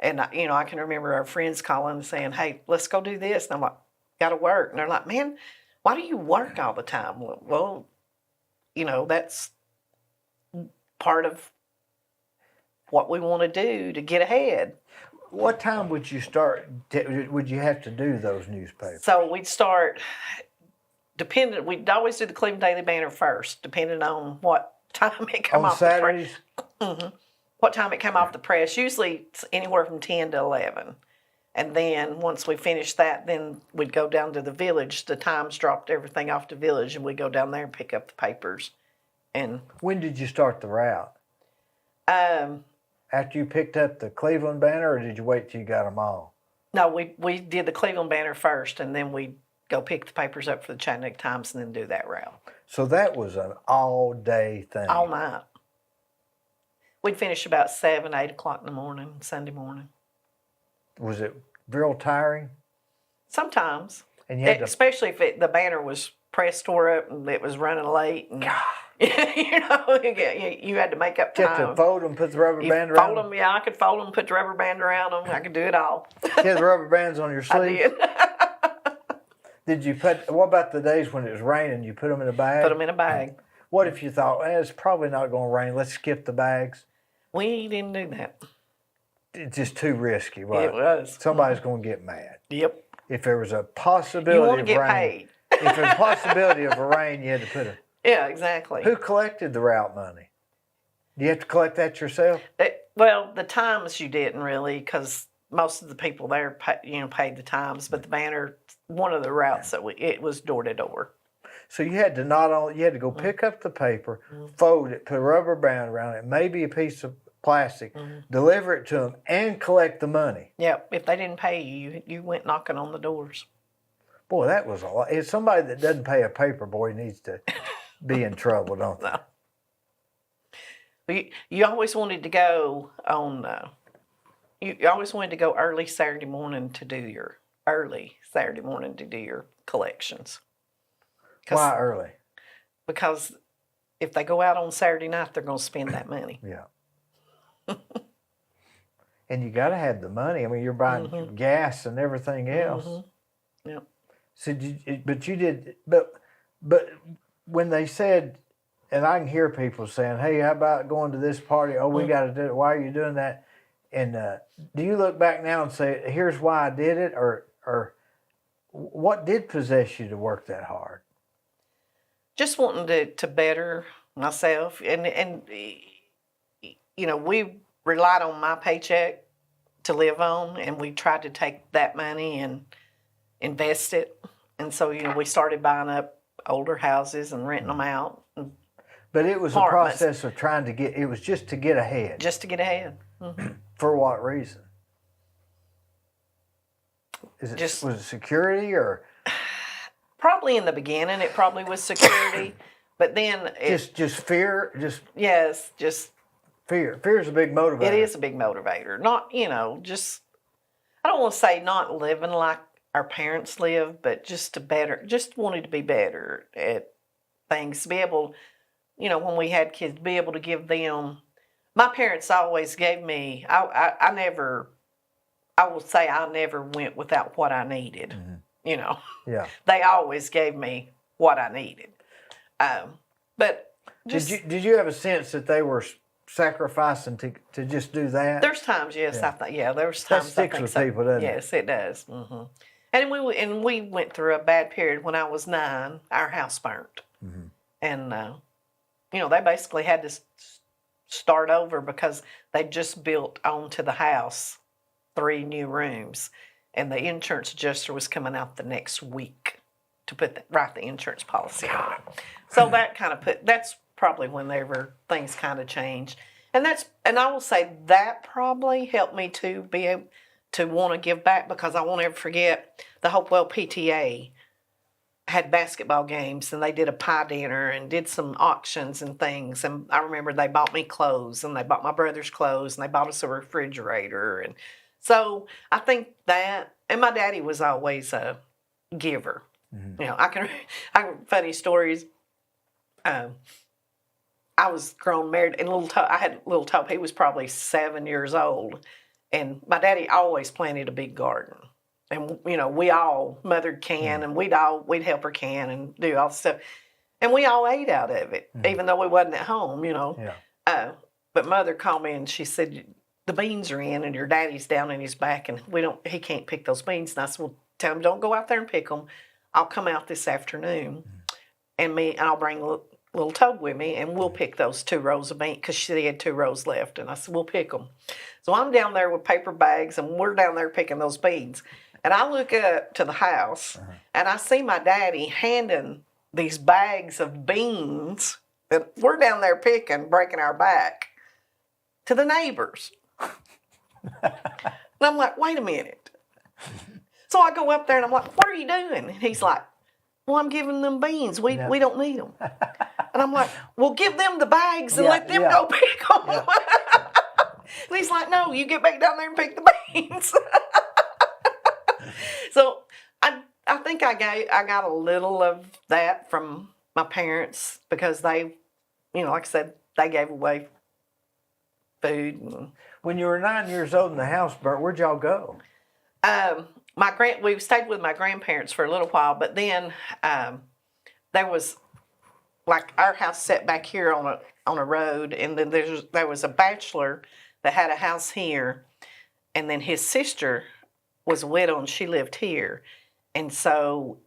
And, I can remember our friends calling and saying, hey, let's go do this. And I'm like, got to work. And they're like, man, why do you work all the time? Well, that's part of what we want to do to get ahead. What time would you start? Would you have to do those newspapers? So we'd start, we'd always do the Cleveland Daily Banner first, depending on what time it come On off Saturdays? the press. What time it came off the press. Usually it's anywhere from 10 to 11. And then once we finished that, then we'd go down to the village. The Times dropped everything off the village, and we'd go down there and pick up the papers. And When did you start the route? um, After you picked up the Cleveland Banner, or did you wait till you got them all? no, we did the Cleveland Banner first, and then we'd go pick the papers up for the Chattanooga Times and then do that route. So that was an all-day thing. All night. We'd finish about 7, 8 o'clock in the morning, Sunday morning. Was it real tiring? Sometimes. And you had to, Especially if the banner was press tore up and it was running late. And, you had to make up you had time. to fold them, put the rubber band Fold around them, yeah, I could fold them, put the rubber band around them. I could do it all. You had the rubber bands on your I sleeve? did. Did you what about the days when it was raining? You put them in a bag? Put them in a bag. What if you thought, it's probably not going to rain, let's skip the bags? We didn't do that. It's just too risky, right? It was. Somebody's going to get mad. Yep. If there was a You possibility want to of get rain, paid. if there's a possibility of a rain, you had to put a. Yeah, exactly. Who collected the route money? Do you have to collect that yourself? Well, the Times you didn't really, because most of the people there, paid the Times. But the Banner, one of the routes that it was door to door. So you had to you had to go pick up the paper, fold it, put a rubber band around it, maybe a piece of plastic, deliver it to them, and collect the money. Yep. If they didn't pay you, you went knocking on the doors. Boy, that was a lot. It's somebody that doesn't pay a paper boy needs to be in trouble, don't they? No. You always wanted to go on. You always wanted to go early Saturday morning to do your collections. Why early? Because if they go out on Saturday night, they're going to spend that money. Yeah. And you got to have the money. I mean, you're buying gas and everything else. Yep. So, but when they said, and I can hear people saying, "Hey, how about going to this party? Oh, we got to do it. Why are you doing that?" And do you look back now and say, "Here's why I did it," or what did possess you to work that hard? Just wanting to better myself, and we relied on my paycheck to live on, and we tried to take that money and invest it. And so we started buying up older houses and renting them out. But it was a process of trying to get. It was just to get ahead. Just to get ahead. Mm-hmm. For what reason? Was it security or? Probably in the beginning, it probably was security, but then Just fear, yes, just Fear is a big motivator. It is a big motivator. Not, just, I don't want to say not living like our parents lived, but just wanting to be better at things. To be able, when we had kids, be able to give them. My parents always gave me. I never. I will say I never went without what I needed. Yeah. They always gave me what I needed. But did you have a sense that they were sacrificing to just do that? There's times, yes, Yeah. I think, there's times That sticks I think with so. people, doesn't it? Yes, it does. And we went through a bad period when I was 9. Our house burnt, and they basically had to start over because they just built onto the house 3 new rooms, and the insurance adjuster was coming out the next week to write the insurance policy on it. So that kind of that's probably whenever things kind of changed. And I will say that probably helped me to be able to want to give back, because I won't ever forget the Hopewell PTA had basketball games, and they did a pie dinner and did some auctions and things. And I remember they bought me clothes, and they bought my brother's clothes, and they bought us a refrigerator. And so I think that, and my daddy was always a giver. Funny stories. I was grown, married, and I had little Tope. He was probably 7 years old, and my daddy always planted a big garden. And we all mothered can, and we'd help her can and do all the stuff, and we all ate out of it, even though we wasn't at home. Yeah. But Mother called me and she said, the beans are in, and your daddy's down in his back, and he can't pick those beans. And I said, well, tell him don't go out there and pick them. I'll come out this afternoon, and I'll bring little Tobe with me, and we'll pick those 2 rows of beans, because she had 2 rows left. And I said, we'll pick them. So I'm down there with paper bags, and we're down there picking those beans. And I look up to the house, and I see my daddy handing these bags of beans that we're down there picking, breaking our back, to the neighbors. And I'm like, wait a minute. So I go up there, and I'm like, what are you doing? And he's like, well, I'm giving them beans. We don't need them. And I'm like, well, give them the bags and let them go pick them. Yeah. And he's like, no, you get back down there and pick the beans. So I think I got a little of that from my parents, because they, like I said, they gave away food. When you were 9 years old and the house burnt, where'd y'all go? We stayed with my grandparents for a little while, but then there was, like, our house set back here on a road, and then there was a bachelor that had a house here, and then his sister was a widow, and she lived here, and so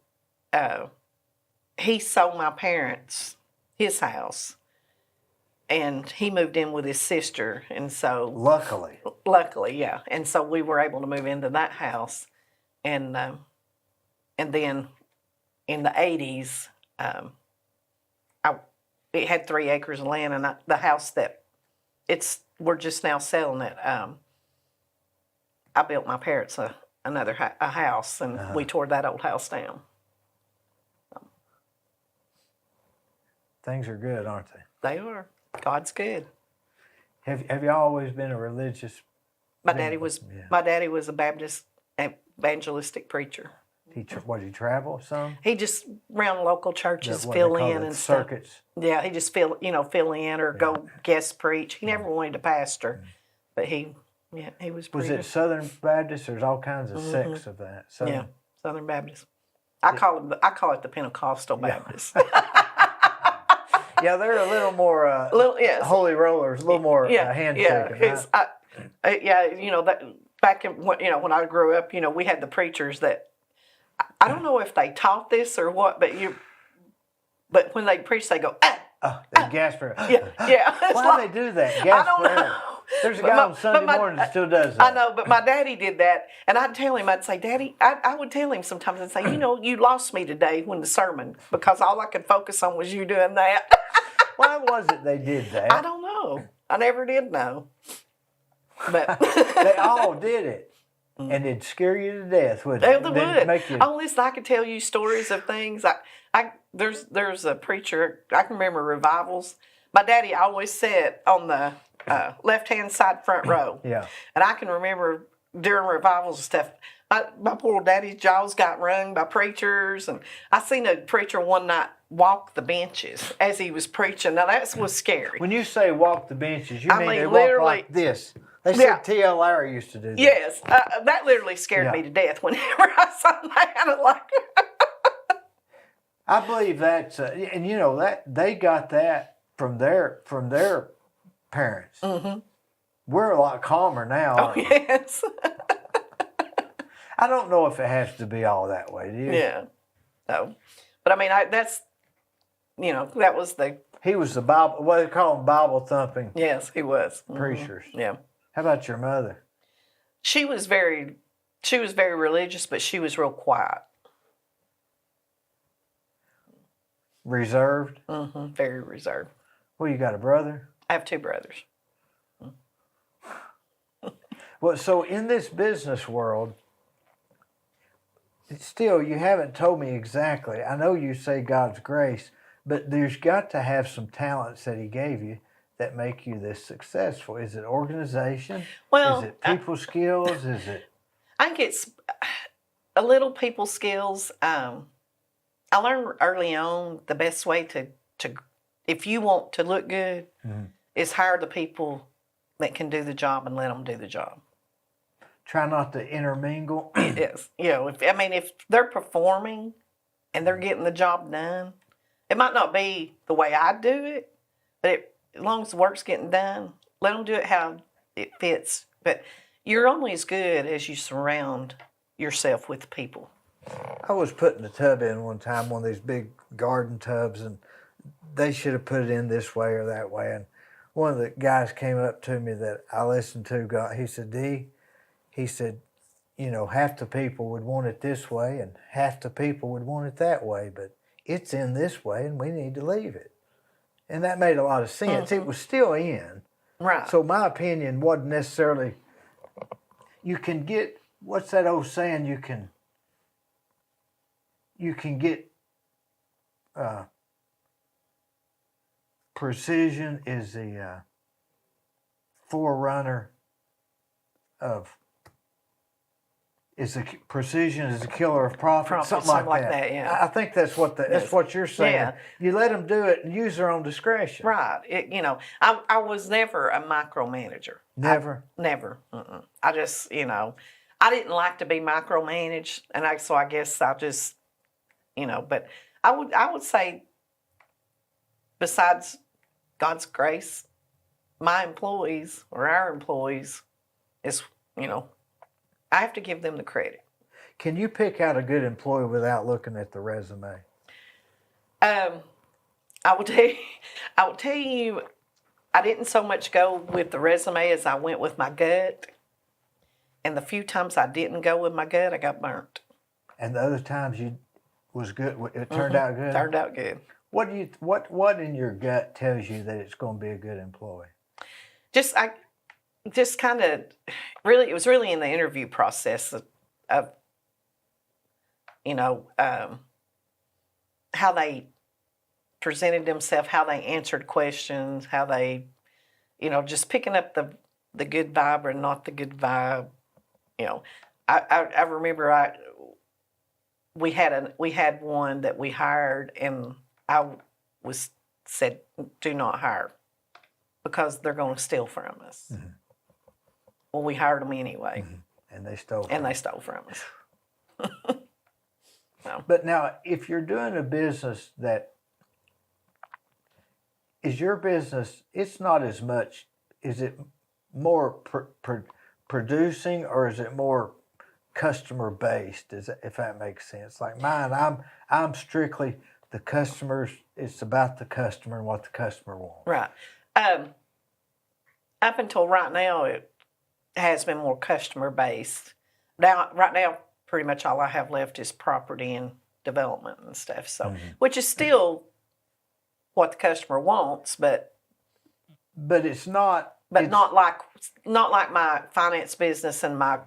he sold my parents his house, and he moved in with his sister, and so luckily, yeah, and so we were able to move into that house. And then in the 80s, it had 3 acres of land, and the house that we're just now selling it. I built my parents a house, and we tore that old house down. Things are good, aren't they? They are. God's good. Have you always been a religious? My daddy was a Baptist evangelistic preacher. Did he travel some? He just around local churches, fill in and circuits. Stuff. Yeah, he just fill in or go guest preach. He never wanted to pastor, but he was. Was it Southern Baptist? There's all kinds of sects of that. Southern Baptist. I call it the Pentecostal Baptist. Yeah, they're a little more holy rollers, a little more handshaking. That back in when I grew up, we had the preachers that I don't know if they taught this or what, but when they preach, they go they gasp for it. Yeah. Why do they do that? Gasp I don't know. There's a guy on Sunday morning that still does that. I know, but my daddy did that, and I'd say, Daddy, I would tell him sometimes, I'd say, you lost me today when the sermon, because all I could focus on was you doing that. Why was it they did that? I don't know. I never did know. But they all did it, and it'd scare you to death, wouldn't it? They would. Oh, listen, I could tell you stories of things. There's a preacher, I can remember revivals. my daddy always sat on the left-hand side front row. Yeah. And I can remember during revivals and stuff, my poor daddy's jaws got wrung by preachers. And I seen a preacher one night walk the benches as he was preaching. Now, that was scary. When you say walk the benches, you I mean mean, they literally- walk like this. They said Yeah. T.L. Larry used to do that. Yes, that literally scared Yeah. me to death whenever I saw that. I'm like, I believe that's, and you know that they got that from their parents. mm-hmm. We're a lot calmer now. Oh, aren't we? yes. I don't know if it has to be all that way, do you? Yeah. No. But I mean, that's, you know, that was the, He was the Bible, what they call them, Bible thumping yes, he was. Mhm. preachers. Yeah. How about your mother? She was very religious, but she was real quiet. Reserved? Mm-hmm. Very reserved. Well, you got a brother? I have two brothers. Well, so in this business world, still, you haven't told me exactly. I know you say God's grace, but there's got to have some talents that He gave you that make you this successful. Is it organization? Well, is it people skills? Is it? I think it's a little people skills. I learned early on the best way to if you want to look good, Mhm. is hire the people that can do the job and let them do the job. Try not to intermingle. Yes, you know, if they're performing and they're getting the job done, it might not be the way I do it, but as long as the work's getting done, let them do it how it fits. But you're only as good as you surround yourself with people. I was putting a tub in one time, one of these big garden tubs, and they should have put it in this way or that way. And one of the guys came up to me that I listened to, he said, Dee, he said, you know, half the people would want it this way and half the people would want it that way, but it's in this way and we need to leave it. And that made a lot of sense. Mm-hmm. It was still in. Right. So my opinion wasn't necessarily, you can get, what's that old saying, you can get, precision is the forerunner of, precision is the killer of profit, something like that. Yeah. I think that's what that's Yes. what you're saying. Yeah. You let them do it and use their own discretion. Right. I was never a micromanager. Never. Never. Mm-mm. I just, I didn't like to be micromanaged, and so I guess I just, but I would say, besides God's grace, my employees or our employees is, I have to give them the credit. Can you pick out a good employee without looking at the resume? I will tell you, I didn't so much go with the resume as I went with my gut. And the few times I didn't go with my gut, I got burnt. And the other times you was good, it turned out good? Turned out good. What in your gut tells you that it's going to be a good employee? Just kind of, really, it was really in the interview process of how they presented themselves, how they answered questions, how they, just picking up the good vibe or not the good vibe. I remember we had one that we hired, and I said, do not hire because they're going to steal from us. Mm-hmm. Well, we hired them anyway. Mm-hmm. And they stole. And they stole from us. No. But now, if you're doing a business that is your business, it's not as much. Is it more producing, or is it more customer based? If that makes sense? Like mine, I'm strictly the customers. It's about the customer and what the customer wants. Right. Up until right now, it has been more customer based. Right now, pretty much all I have left is property and development and stuff. So, which is still what the customer wants, but it's not. But not like my finance business and my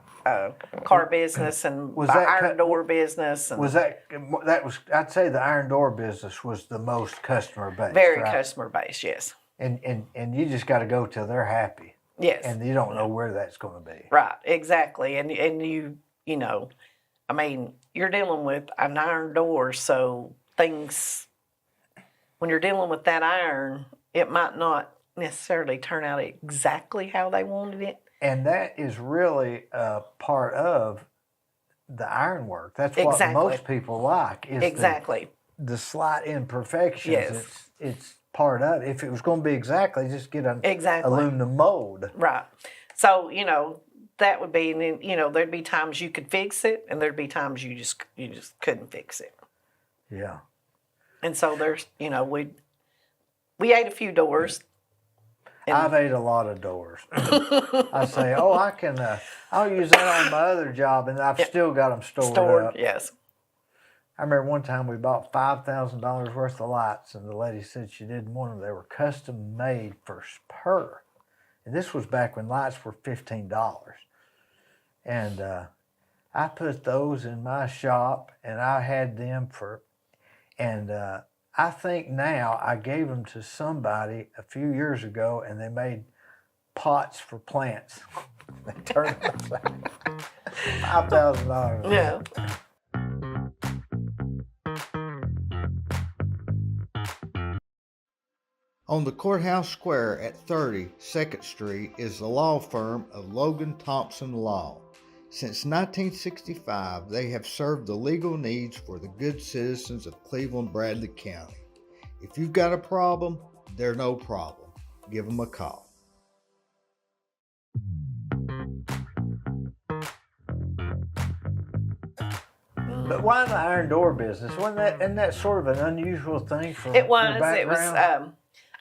car business and my iron door business. And that was I'd say the iron door business was the most customer based. Very right? customer based, yes. And you just got to go till they're happy. Yes. And you don't know where that's going to be. Right, exactly. And you know, I mean, you're dealing with an iron door, so things, when you're dealing with that iron, it might not necessarily turn out exactly how they wanted it. And that is really part of the ironwork. That's what Exactly. most people like. Is Exactly. the slight imperfections. Yes. It's part of it. If it was going to be exactly, just get an Exactly. aluminum mold. Right. So, you know, that would be, and then, you know, there'd be times you could fix it, and there'd be times you just couldn't fix it. Yeah. And so there's, you know, we ate a few doors. I've ate a lot of doors. I say, oh, I'll use that on my other job, and I've still got them stored up. Yes. I remember one time we bought $5,000 worth of lights, and the lady said she didn't want them. They were custom made for her. And this was back when lights were $15. And I put those in my shop, and I had them and I think now I gave them to somebody a few years ago, and they made pots for plants. They turned them $5,000. Yeah. On the courthouse square at 30 2nd Street is the law firm of Logan Thompson Law. Since 1965, they have served the legal needs for the good citizens of Cleveland-Bradley County. If you've got a problem, they're no problem. Give them a call. But why the iron door business? Isn't that sort of an unusual thing for It was. your background? It was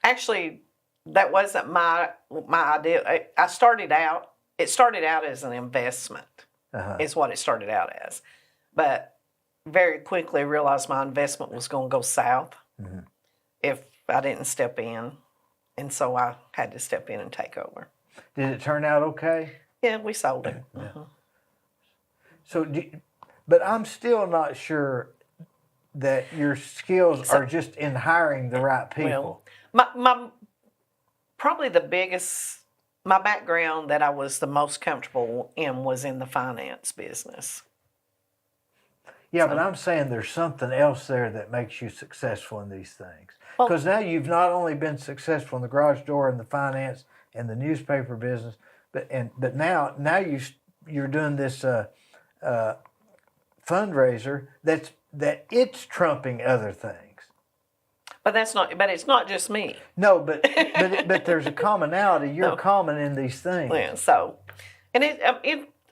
actually, that wasn't my idea. I started out. It started out as an investment. Is what it started out as, but very quickly realized my investment was going to go south if I didn't step in, and so I had to step in and take over. Did it turn out okay? Yeah, we sold it. Yeah. So, but I'm still not sure that your skills are just in hiring the right people. Well, my probably the biggest. My background that I was the most comfortable in was in the finance business. Yeah, but I'm saying there's something else there that makes you successful in these things. Well, Because now you've not only been successful in the garage door and the finance and the newspaper business, but now you're doing this fundraiser that it's trumping other things. but that's not. But it's not just me. No, but there's a commonality. You're common in these things. Yeah. So, and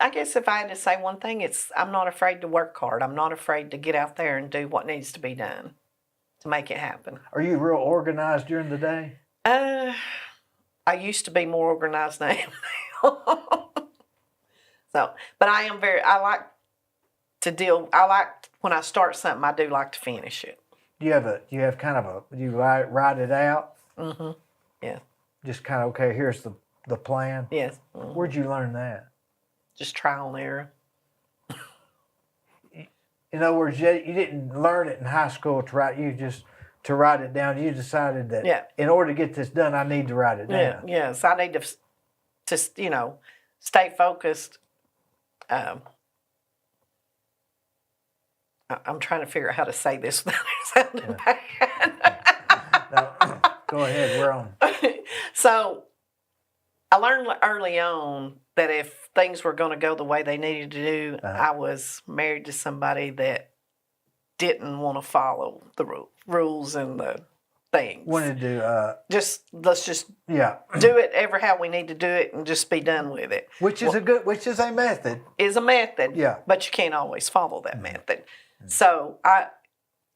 I guess if I had to say one thing, it's I'm not afraid to work hard. I'm not afraid to get out there and do what needs to be done to make it happen. Are you real organized during the day? I used to be more organized than I am now. So, but I am I like to deal. I like when I start something. I do like to finish it. Do you have kind of you write it out? Mm-hmm. Yeah. Just kind of, okay, here's the plan. Yes. Mm-hmm. Where'd you learn that? Just trial and error. In other words, you didn't learn it in high school to write. To write it down. You decided that in order to get this done, I need to write it down. Yeah. Yes. I need to stay focused. I'm trying to figure out how to say this without it sounding bad. No, go ahead. We're on. So I learned early on that if things were going to go the way they needed to do, I was married to somebody that didn't want to follow the rules and the things. Wanted to let's just do it ever how we need to do it and just be done with it. Which is a method. Is a method. Yeah. But you can't always follow that method. So I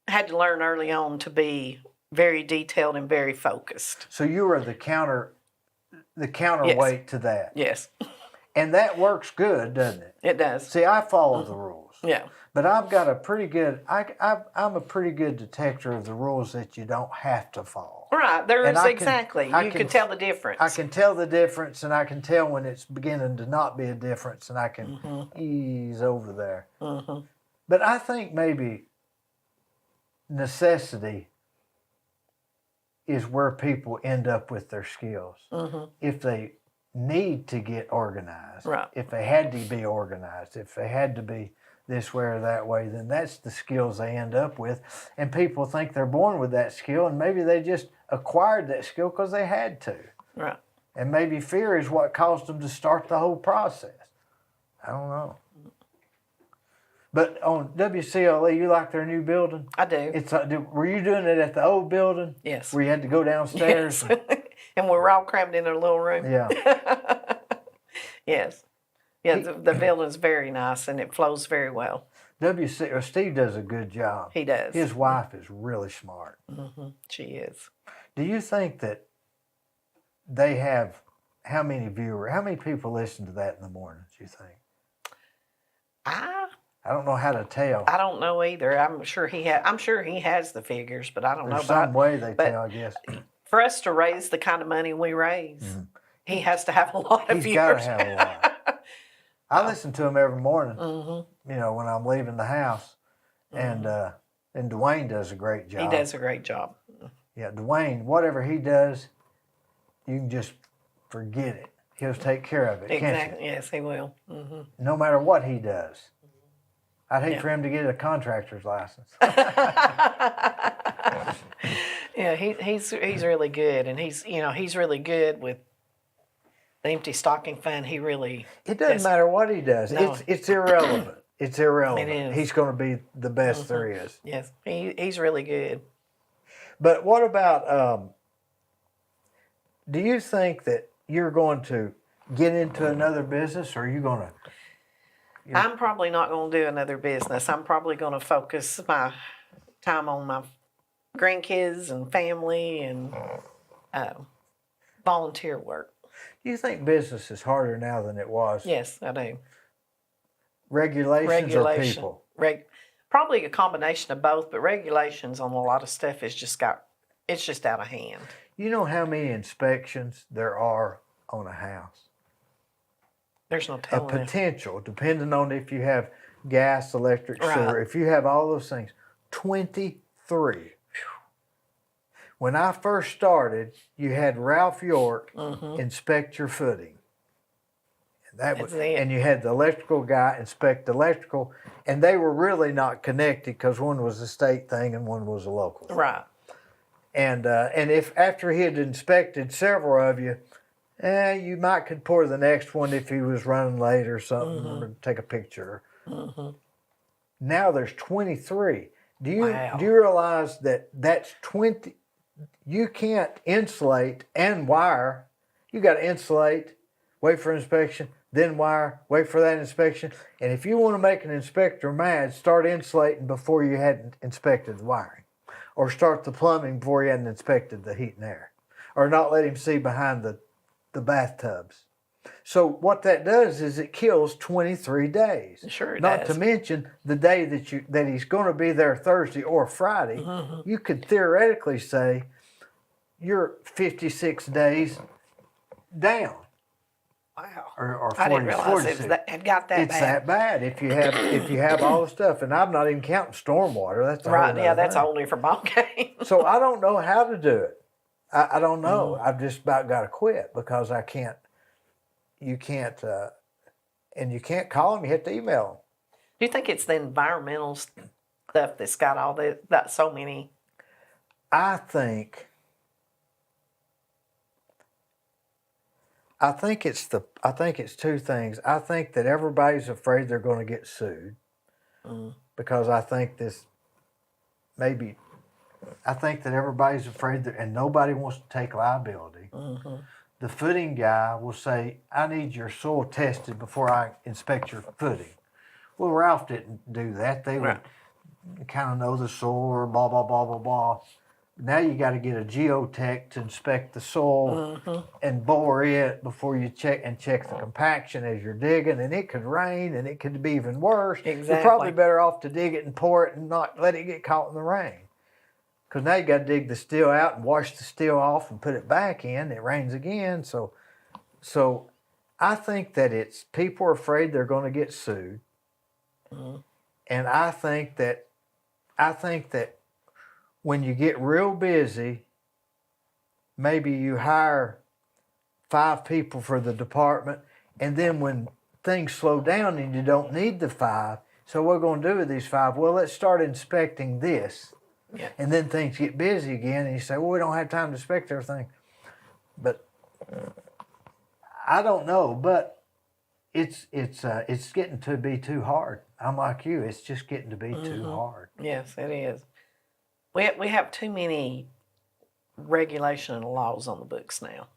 had to learn early on to be very detailed and very focused. So you were the counterweight to that. Yes. And that works good, doesn't it? It does. See, I follow the rules. Yeah. But I've got a pretty good. I'm a pretty good detector of the rules that you don't have to follow. Right. There's exactly. You can tell the difference. I can tell the difference, and I can tell when it's beginning to not be a difference, and I can ease over there. Mm-hmm. But I think maybe necessity is where people end up with their skills. If they need to get organized, Right. if they had to be organized, if they had to be this way or that way, then that's the skills they end up with. And people think they're born with that skill, and maybe they just acquired that skill because they had to. Right. And maybe fear is what caused them to start the whole process. I don't know. But on WCLE, you like their new building? I do. It's were you doing it at the old building? Yes. Where you had to go downstairs? Yes. And we're all crammed in a little room. Yeah. Yes. Yeah, the building's very nice and it flows very well. Steve does a good job. He does. His wife is really smart. She is. Do you think that they have how many people listen to that in the mornings, you think? I don't know how to tell. I don't know either. I'm sure he has the figures, but I don't There's know. some way they tell, I guess. For us to raise the kind of money we raise, he has to have a lot of He's viewers. got to have a lot. I listen to him every morning, you know, when I'm leaving the house. And Dwayne does a great job. He does a great job. Yeah, Dwayne, whatever he does, you can just forget it. He'll take care of it, can't Exactly. you? Yes, he will. No matter what he does. I'd hate Yeah. for him to get a contractor's license. Yeah, he's really good, and he's really good with the empty stocking fund. He really. It doesn't matter what he does. No. It's irrelevant. It's irrelevant. It is. He's going to be the best there is. Yes, he's really good. But what about? Do you think that you're going to get into another business, or are you going to? I'm probably not going to do another business. I'm probably going to focus my time on my grandkids and family and volunteer work. Do you think business is harder now than it was? Yes, I do. Regulations or people? Probably a combination of both, but regulations on a lot of stuff it's just out of hand. You know how many inspections there are on a house? There's no A telling. potential, depending on if you have gas, electric, Right. sewer, if you have all those things, 23. When I first started, you had Ralph York inspect your footing. And that was, That's it. and you had the electrical guy inspect the electrical, and they were really not connected because one was a state thing and one was a local thing. Right. And if after he had inspected several of you, you might could pour the next one if he was running late or something, or take a picture. Now there's 23. Do you Wow. realize that that's 20? You can't insulate and wire. You got to insulate, wait for inspection, then wire, wait for that inspection. And if you want to make an inspector mad, start insulating before you hadn't inspected the wiring, or start the plumbing before you hadn't inspected the heat and air, or not let him see behind the bathtubs. So what that does is it kills 23 days. Sure it Not does. to mention the day that he's going to be there Thursday or Friday. You could theoretically say you're 56 days down. Wow. Or 40, I didn't realize 46. it got that It's bad. that bad if you have all the stuff, and I'm not even counting stormwater. That's a whole Right. Yeah, nother that's a thing. whole different ballgame. So I don't know how to do it. I don't know. I've just about got to quit because I can't. You can't, and you can't call them. You have to email them. Do you think it's the environmental stuff that's got all that so many? I think it's two things. I think that everybody's afraid they're going to get sued because I think I think that everybody's afraid and nobody wants to take liability. The footing guy will say, I need your soil tested before I inspect your footing. Well, Ralph didn't do that. They would kind of know the soil or blah, blah, blah, blah, blah. Now you got to get a geotech to inspect the soil and bore it before you check the compaction as you're digging. And it could rain and it could be even worse. You're probably Exactly. better off to dig it and pour it and not let it get caught in the rain. Because now you got to dig the steel out and wash the steel off and put it back in. It rains again. So I think that people are afraid they're going to get sued. And I think that when you get real busy maybe you hire 5 people for the department, and then when things slow down and you don't need the 5, so what we're going to do with these 5? Well, let's start inspecting this. Yeah. And then things get busy again, and you say, well, we don't have time to inspect everything. But I don't know, but it's getting to be too hard. I'm like you, it's just getting to be too hard. Yes, it is. We have too many regulation and laws on the books now.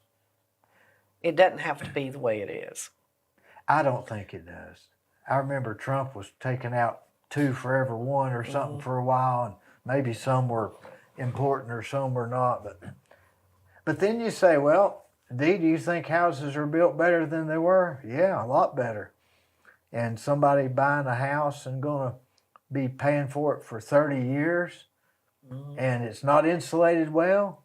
It doesn't have to be the way it is. I don't think it does. I remember Trump was taking out 2 for every 1 or something for a while, and maybe some were important or some were not. But then you say, well, Dee, do you think houses are built better than they were? Yeah, a lot better. And somebody buying a house and going to be paying for it for 30 years, and it's not insulated well,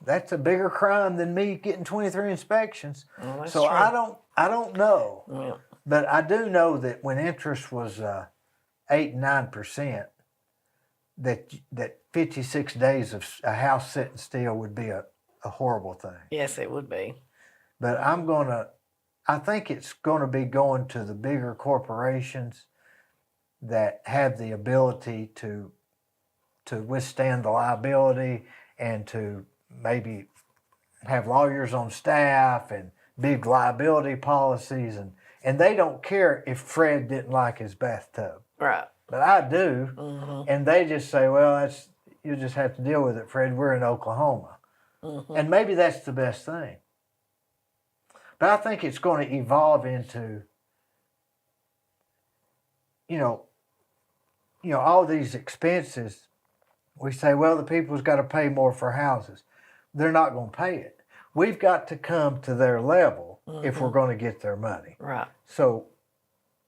that's a bigger crime than me getting 23 inspections. Well, that's so true. I don't know. Well, But I do know that when interest was 8 and 9%, that 56 days of a house sitting still would be a horrible thing. yes, it would be. But I think it's gonna be going to the bigger corporations that have the ability to withstand the liability and to maybe have lawyers on staff and big liability policies, and they don't care if Fred didn't like his bathtub. Right. But I do. And they just say, well, you just have to deal with it, Fred. We're in Oklahoma. And maybe that's the best thing. But I think it's going to evolve into, all these expenses. We say, well, the people's got to pay more for houses. They're not going to pay it. We've got to come to their level if we're going to get their money. Right. So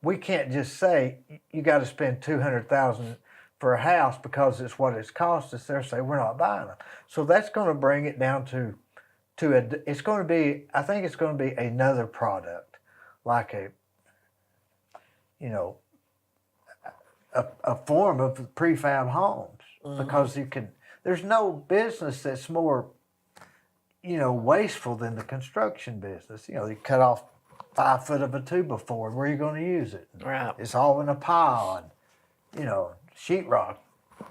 we can't just say you got to spend $200,000 for a house because it's what it's cost us. They'll say we're not buying them. So that's going to bring it down to it's going to be. I think it's going to be another product, like a form of prefab homes, because there's no business that's more wasteful than the construction business. You cut off 5 foot of a 2x4. Where are you going to use it? Right. It's all in a pile, and sheetrock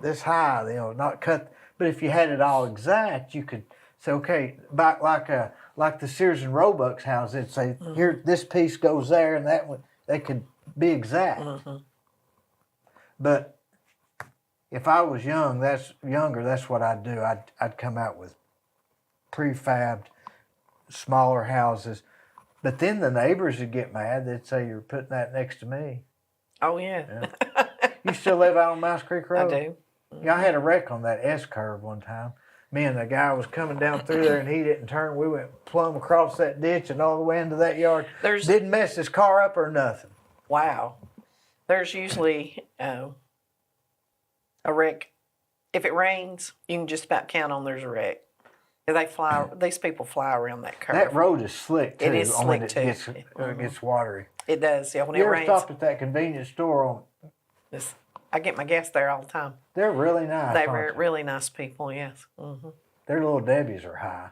this high. Not cut. But if you had it all exact, you could say, okay, back like the Sears and Roebuck's house. They'd say, here, this piece goes there, and that one. They could be exact. But if I was younger, that's what I'd do. I'd come out with prefabbed, smaller houses. But then the neighbors would get mad. They'd say, you're putting that next to me. Oh, yeah. You still live out on Mouse Creek Road? I do. Yeah, I had a wreck on that S-curve one time. Me and the guy was coming down through there, and he didn't turn. We went plumb across that ditch and all the way into that yard. Didn't mess his car up or nothing. Wow. There's usually a wreck. If it rains, you can just about count on there's a wreck. These people fly around that curve. That road is slick too. It is slick too. When it gets watery. It does. Yeah, when You it ever rains. stopped at that convenience store I get my gas there all the time. They're really nice. They aren't were they? really nice people. Yes. Their little Debbie's are high.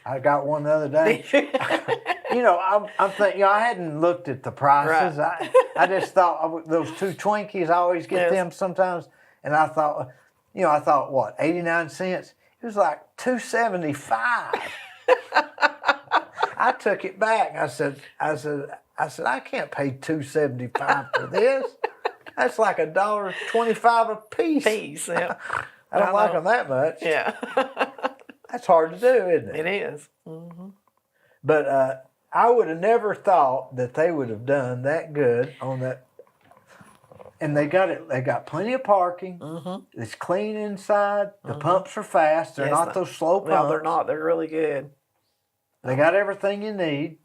I got one the other day. I'm thinking. I hadn't looked at the prices. Right. I just thought those 2 Twinkies. I always get them sometimes, and I thought, what, 89 cents? It was like $2.75. I took it back. I said, I can't pay $2.75 for this. That's like $1.25 a piece. Yeah. I don't like them that much. Yeah. That's hard to do, isn't it? It is. But I would have never thought that they would have done that good on that. And they got it. They got plenty of parking. It's clean inside. The pumps are fast. They're not those slow pumps. No, they're not. They're really good. They got everything you need.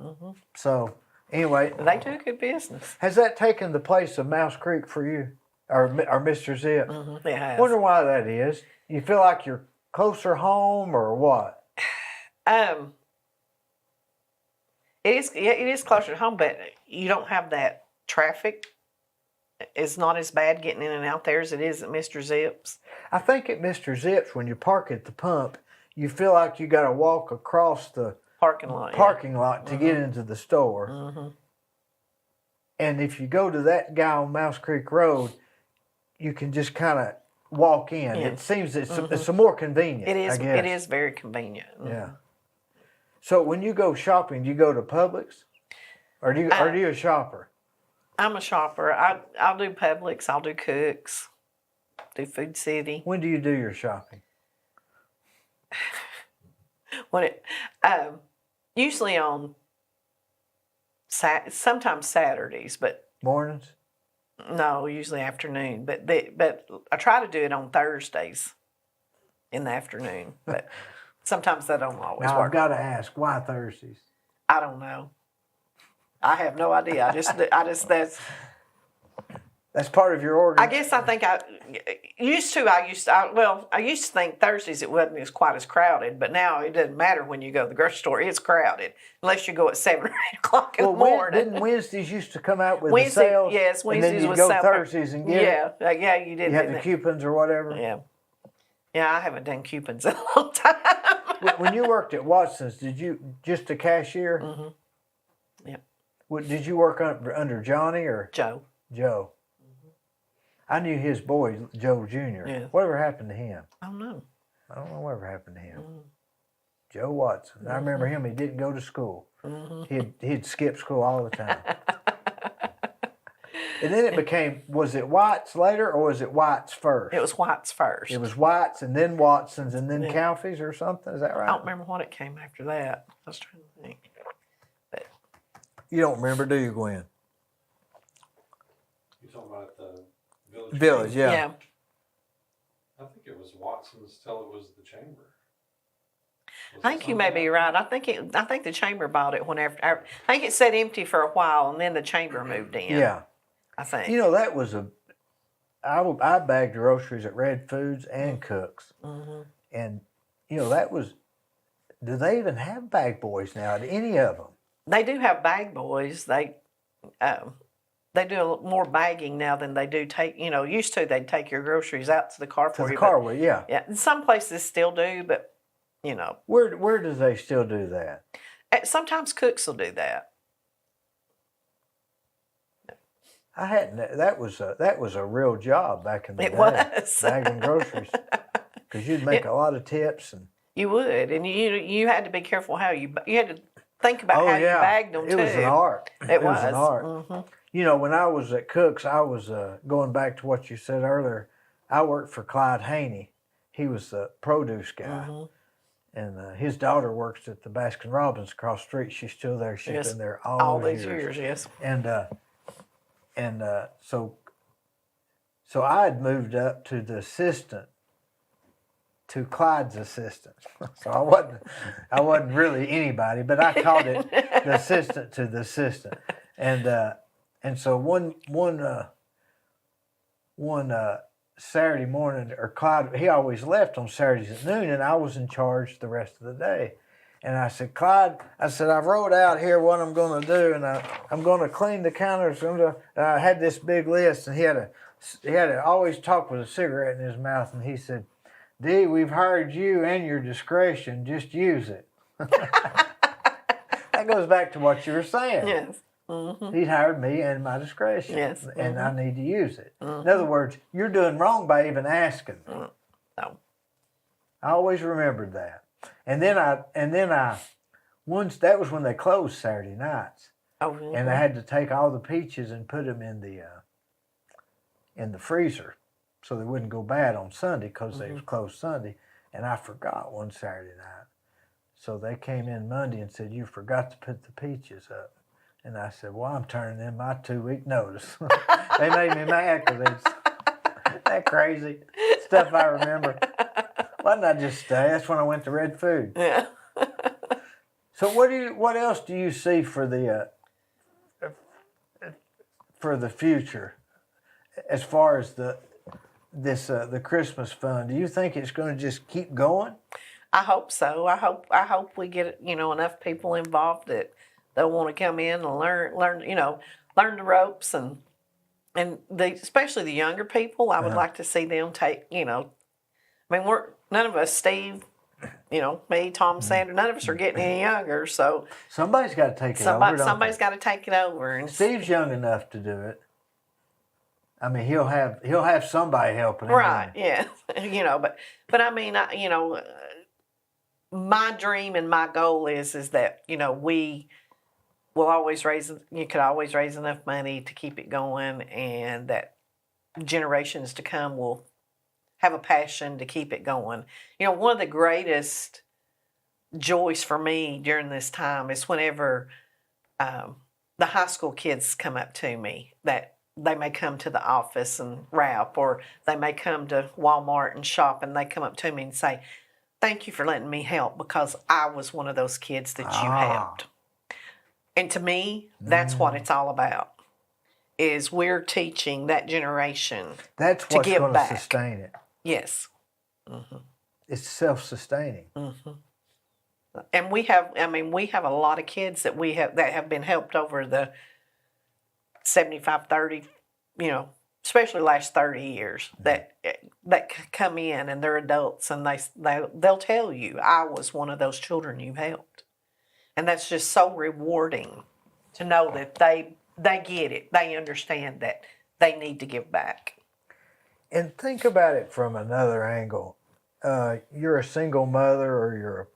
So anyway, They do good business. has that taken the place of Mouse Creek for you, or Mr. Zip? It has. Wonder why that is. You feel like you're closer home, or what? It is closer to home, but you don't have that traffic. It's not as bad getting in and out there as it is at Mr. Zip's. I think at Mr. Zip's, when you park at the pump, you feel like you got to walk across the Parking lot. parking lot to get into the store. Mm-hmm. And if you go to that guy on Mouse Creek Road, you can just kind of walk in. Yeah. It seems it's more convenient. It is. I guess. It is very convenient. Yeah. So when you go shopping, do you go to Publix, or do you a shopper? I'm a shopper. I'll do Publix. I'll do Cooks. Do Food City. When do you do your shopping? When it usually on sometimes Saturdays, but Mornings? no, usually afternoon. But I try to do it on Thursdays in the afternoon. But sometimes that don't always Now work. I've got to ask, why Thursdays? I don't know. I have no idea. I just That's part of your organ. I guess I think I used to think Thursdays it wasn't quite as crowded, but now it doesn't matter when you go to the grocery store. It's crowded unless you go at 7 or 8 o'clock in the morning. Didn't Wednesdays used to come out with Wednesday, the sales? yes, Wednesdays and then you was go sale. Thursdays and get it? Yeah, you did. You have didn't the it? coupons or whatever? Yeah. Yeah, I haven't done coupons in a long time. When you worked at Watson's, did you just a cashier? Mm-hmm. Yeah. Did you work under Johnny or Joe. Joe? I knew his boy, Joe Jr. Yeah. Whatever happened to him? I don't know. I don't know whatever happened to him. Mm-hmm. Joe Watson. I remember him. He didn't go to school. Mm-hmm. He'd skip school all the time. And then it became, was it White's later or was it White's first? It was White's first. It was White's and then Watson's and then Yeah. Calfee's or something. Is that I right? don't remember what it came after that. I was trying to think. You don't remember, do you, Gwen? You're talking about the Village? Village, yeah. Yeah. I think it was Watson's till it was the Chamber. Was I it think you may something be like right. I think the chamber bought it whenever. I think it sat empty for a while, and then the chamber moved in. Yeah. I think. You know, that was I bagged groceries at Red Foods and Cook's. Mm-hmm. And, you know, that was, do they even have bag boys now at any of them? They do have bag boys. They do more bagging now than they do take. You know, used to they'd take your groceries out to the car To for the you. car but- with, yeah. Yeah, and some places still do, but you know, Where do they still do that? sometimes Cooks will do that. I hadn't. That was a real job back in the It day. was. Bagging groceries, because you'd make a lot of tips and. You would, and you had to be careful how you had to think about Oh how yeah, you bagged them it too. was an art. It was an art. Mhm. You know, when I was at Cook's, I was going back to what you said earlier. I worked for Clyde Haney. He was the produce guy, Mhm. and his daughter works at the Baskin Robbins across the street. She's still there. She's Yes. been there All these years, yes. And so I had moved up to the assistant, to Clyde's assistant. So I wasn't really anybody, but I called it the assistant to the assistant. And so one Saturday morning, or Clyde, he always left on Saturdays at noon, and I was in charge the rest of the day. And I said, Clyde, I've wrote out here what I'm going to do, and I'm going to clean the counters. I had this big list, and he had to always talk with a cigarette in his mouth, and he said, Dee, we've hired you and your discretion. Just use it. That goes back to what you were saying. Yes. Mm-hmm. He'd hired me and my discretion. Yes. And I need to use it. In other words, you're doing wrong by even asking me. No. I always remembered that. And then once that was when they closed Saturday nights. Oh, mhm. And I had to take all the peaches and put them in the freezer so they wouldn't go bad on Sunday because they was closed Sunday. And I forgot one Saturday night. So they came in Monday and said, you forgot to put the peaches up. And I said, well, I'm turning in my 2-week notice. They made me mad because it's that crazy stuff I remember. Why didn't I just stay? That's when I went to Red Food. Yeah. So what else do you see for the future as far as the Christmas fund? Do you think it's going to just keep going? I hope so. I hope we get enough people involved that they'll want to come in and learn the ropes and especially the younger people. I would like to see them take. I mean, none of us, Steve, You know, me, Tom, Sandra, none of us are getting any younger, so Somebody's got to take it over. somebody's got to take it over. And Steve's young enough to do it. I mean, he'll have somebody helping him. right, yeah, you know, but I mean, you know, my dream and my goal is that, you know, we will always you could always raise enough money to keep it going, and that generations to come will have a passion to keep it going. You know, one of the greatest joys for me during this time is whenever the high school kids come up to me, that they may come to the office and rap, or they may come to Walmart and shop, and they come up to me and say, "Thank you for letting me help, because I was one of those kids that you helped." And to me, that's what it's all about, is we're teaching that generation That's to what's give going to back. sustain it. Yes. Mm-hmm. It's self-sustaining. Mm-hmm. And we have a lot of kids that have been helped over the 75, 30, you know, especially last 30 years, that come in and they're adults, and they'll tell you, "I was one of those children you helped." And that's just so rewarding to know that they get it. They understand that they need to give back. And think about it from another angle. You're a single mother, or you're a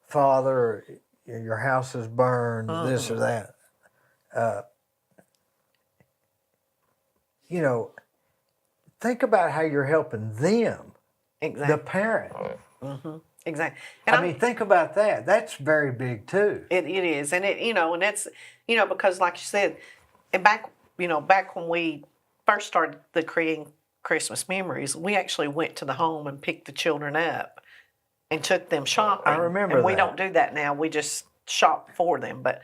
father, or your house is burned, this or that. You know, think about how you're helping them, Exactly. the parent. Mm-hmm. Exactly. And I mean, think about that. That's very big too. It is, and and that's, because like you said, and back when we first started creating Christmas memories, we actually went to the home and picked the children up and took them shopping. I remember and we that. don't do that now. We just shop for them. But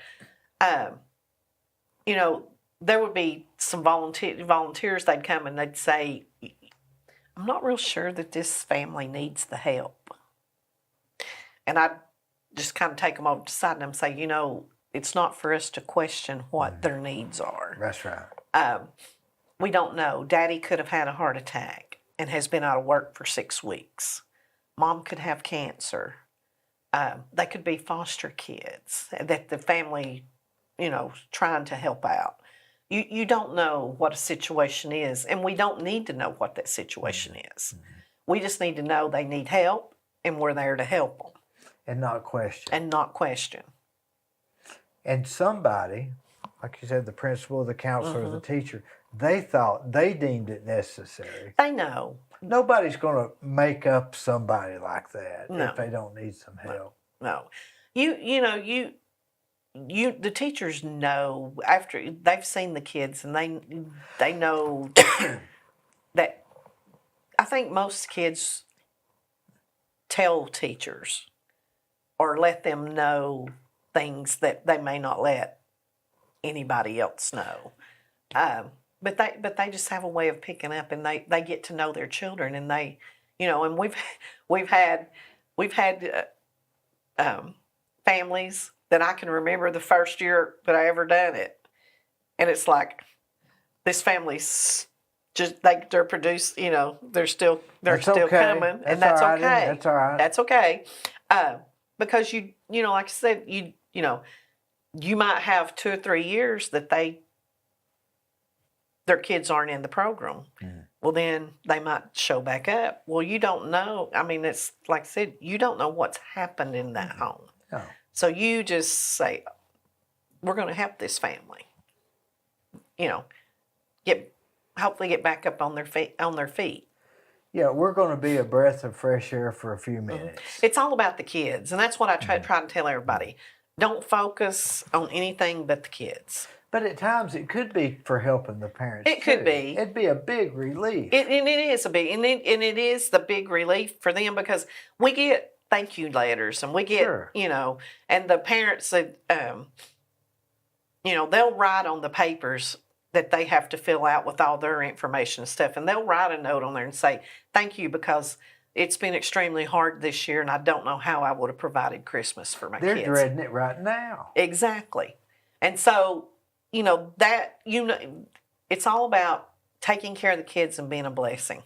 there would be some volunteers. They'd come and they'd say, "I'm not real sure that this family needs the help." And I'd just kind of take them over to the side and say, it's not for us to question what their needs are. That's right. We don't know. Daddy could have had a heart attack and has been out of work for 6 weeks. Mom could have cancer. They could be foster kids that the family, trying to help out. You don't know what a situation is, and we don't need to know what that situation is. We just need to know they need help, and we're there to help them. And not question. And somebody, like you said, the principal, the counselor, the teacher, they deemed it necessary. They know. Nobody's going to make up somebody like that if they don't need some help. No. The teachers know after they've seen the kids, and they know that. I think most kids tell teachers or let them know things that they may not let anybody else know. But they just have a way of picking up, and they get to know their children, and and we've had families that I can remember the first year that I ever done it, and it's like this family's just they're produced, they're still okay. coming, and that's all right. okay. That's all right. That's okay. Because like I said, you might have 2 or 3 years that their kids aren't in the program. Well, then they might show back up. Well, you don't know. I mean, it's like I said, you don't know what's happened in that home. No. So you just say, "We're going to help this family." Hopefully get back up on their feet. Yeah, we're going to be a breath of fresh air for a few minutes. It's all about the kids, and that's what I try to tell everybody. Don't focus on anything but the kids. But at times it could be for helping the parents. It could be. It'd be a big relief. It is a big, and it is the big relief for them, because we get thank you letters, and we get and the parents that they'll write on the papers that they have to fill out with all their information and stuff, and they'll write a note on there and say, "Thank you, because it's been extremely hard this year, and I don't know how I would have provided Christmas for my kids." They're dreading it right now. Exactly. And so, it's all about taking care of the kids and being a blessing.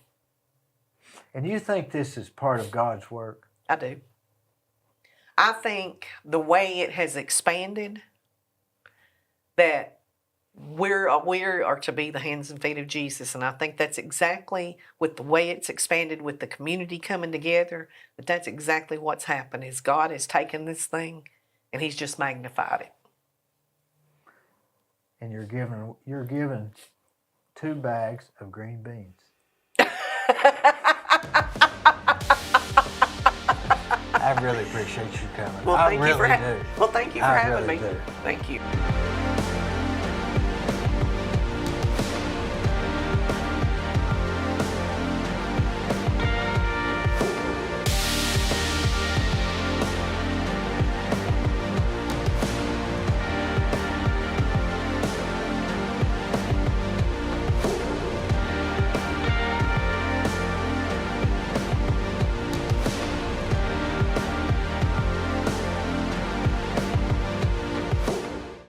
And you think this is part of God's work? I do. I think the way it has expanded, that we are to be the hands and feet of Jesus, and I think that's exactly with the way it's expanded, with the community coming together. That's exactly what's happened. Is God has taken this thing, and He's just magnified it. And you're given 2 bags of green beans. I really appreciate you coming. Well, I thank really you for do. Well, thank you for I having really me. do. Thank you.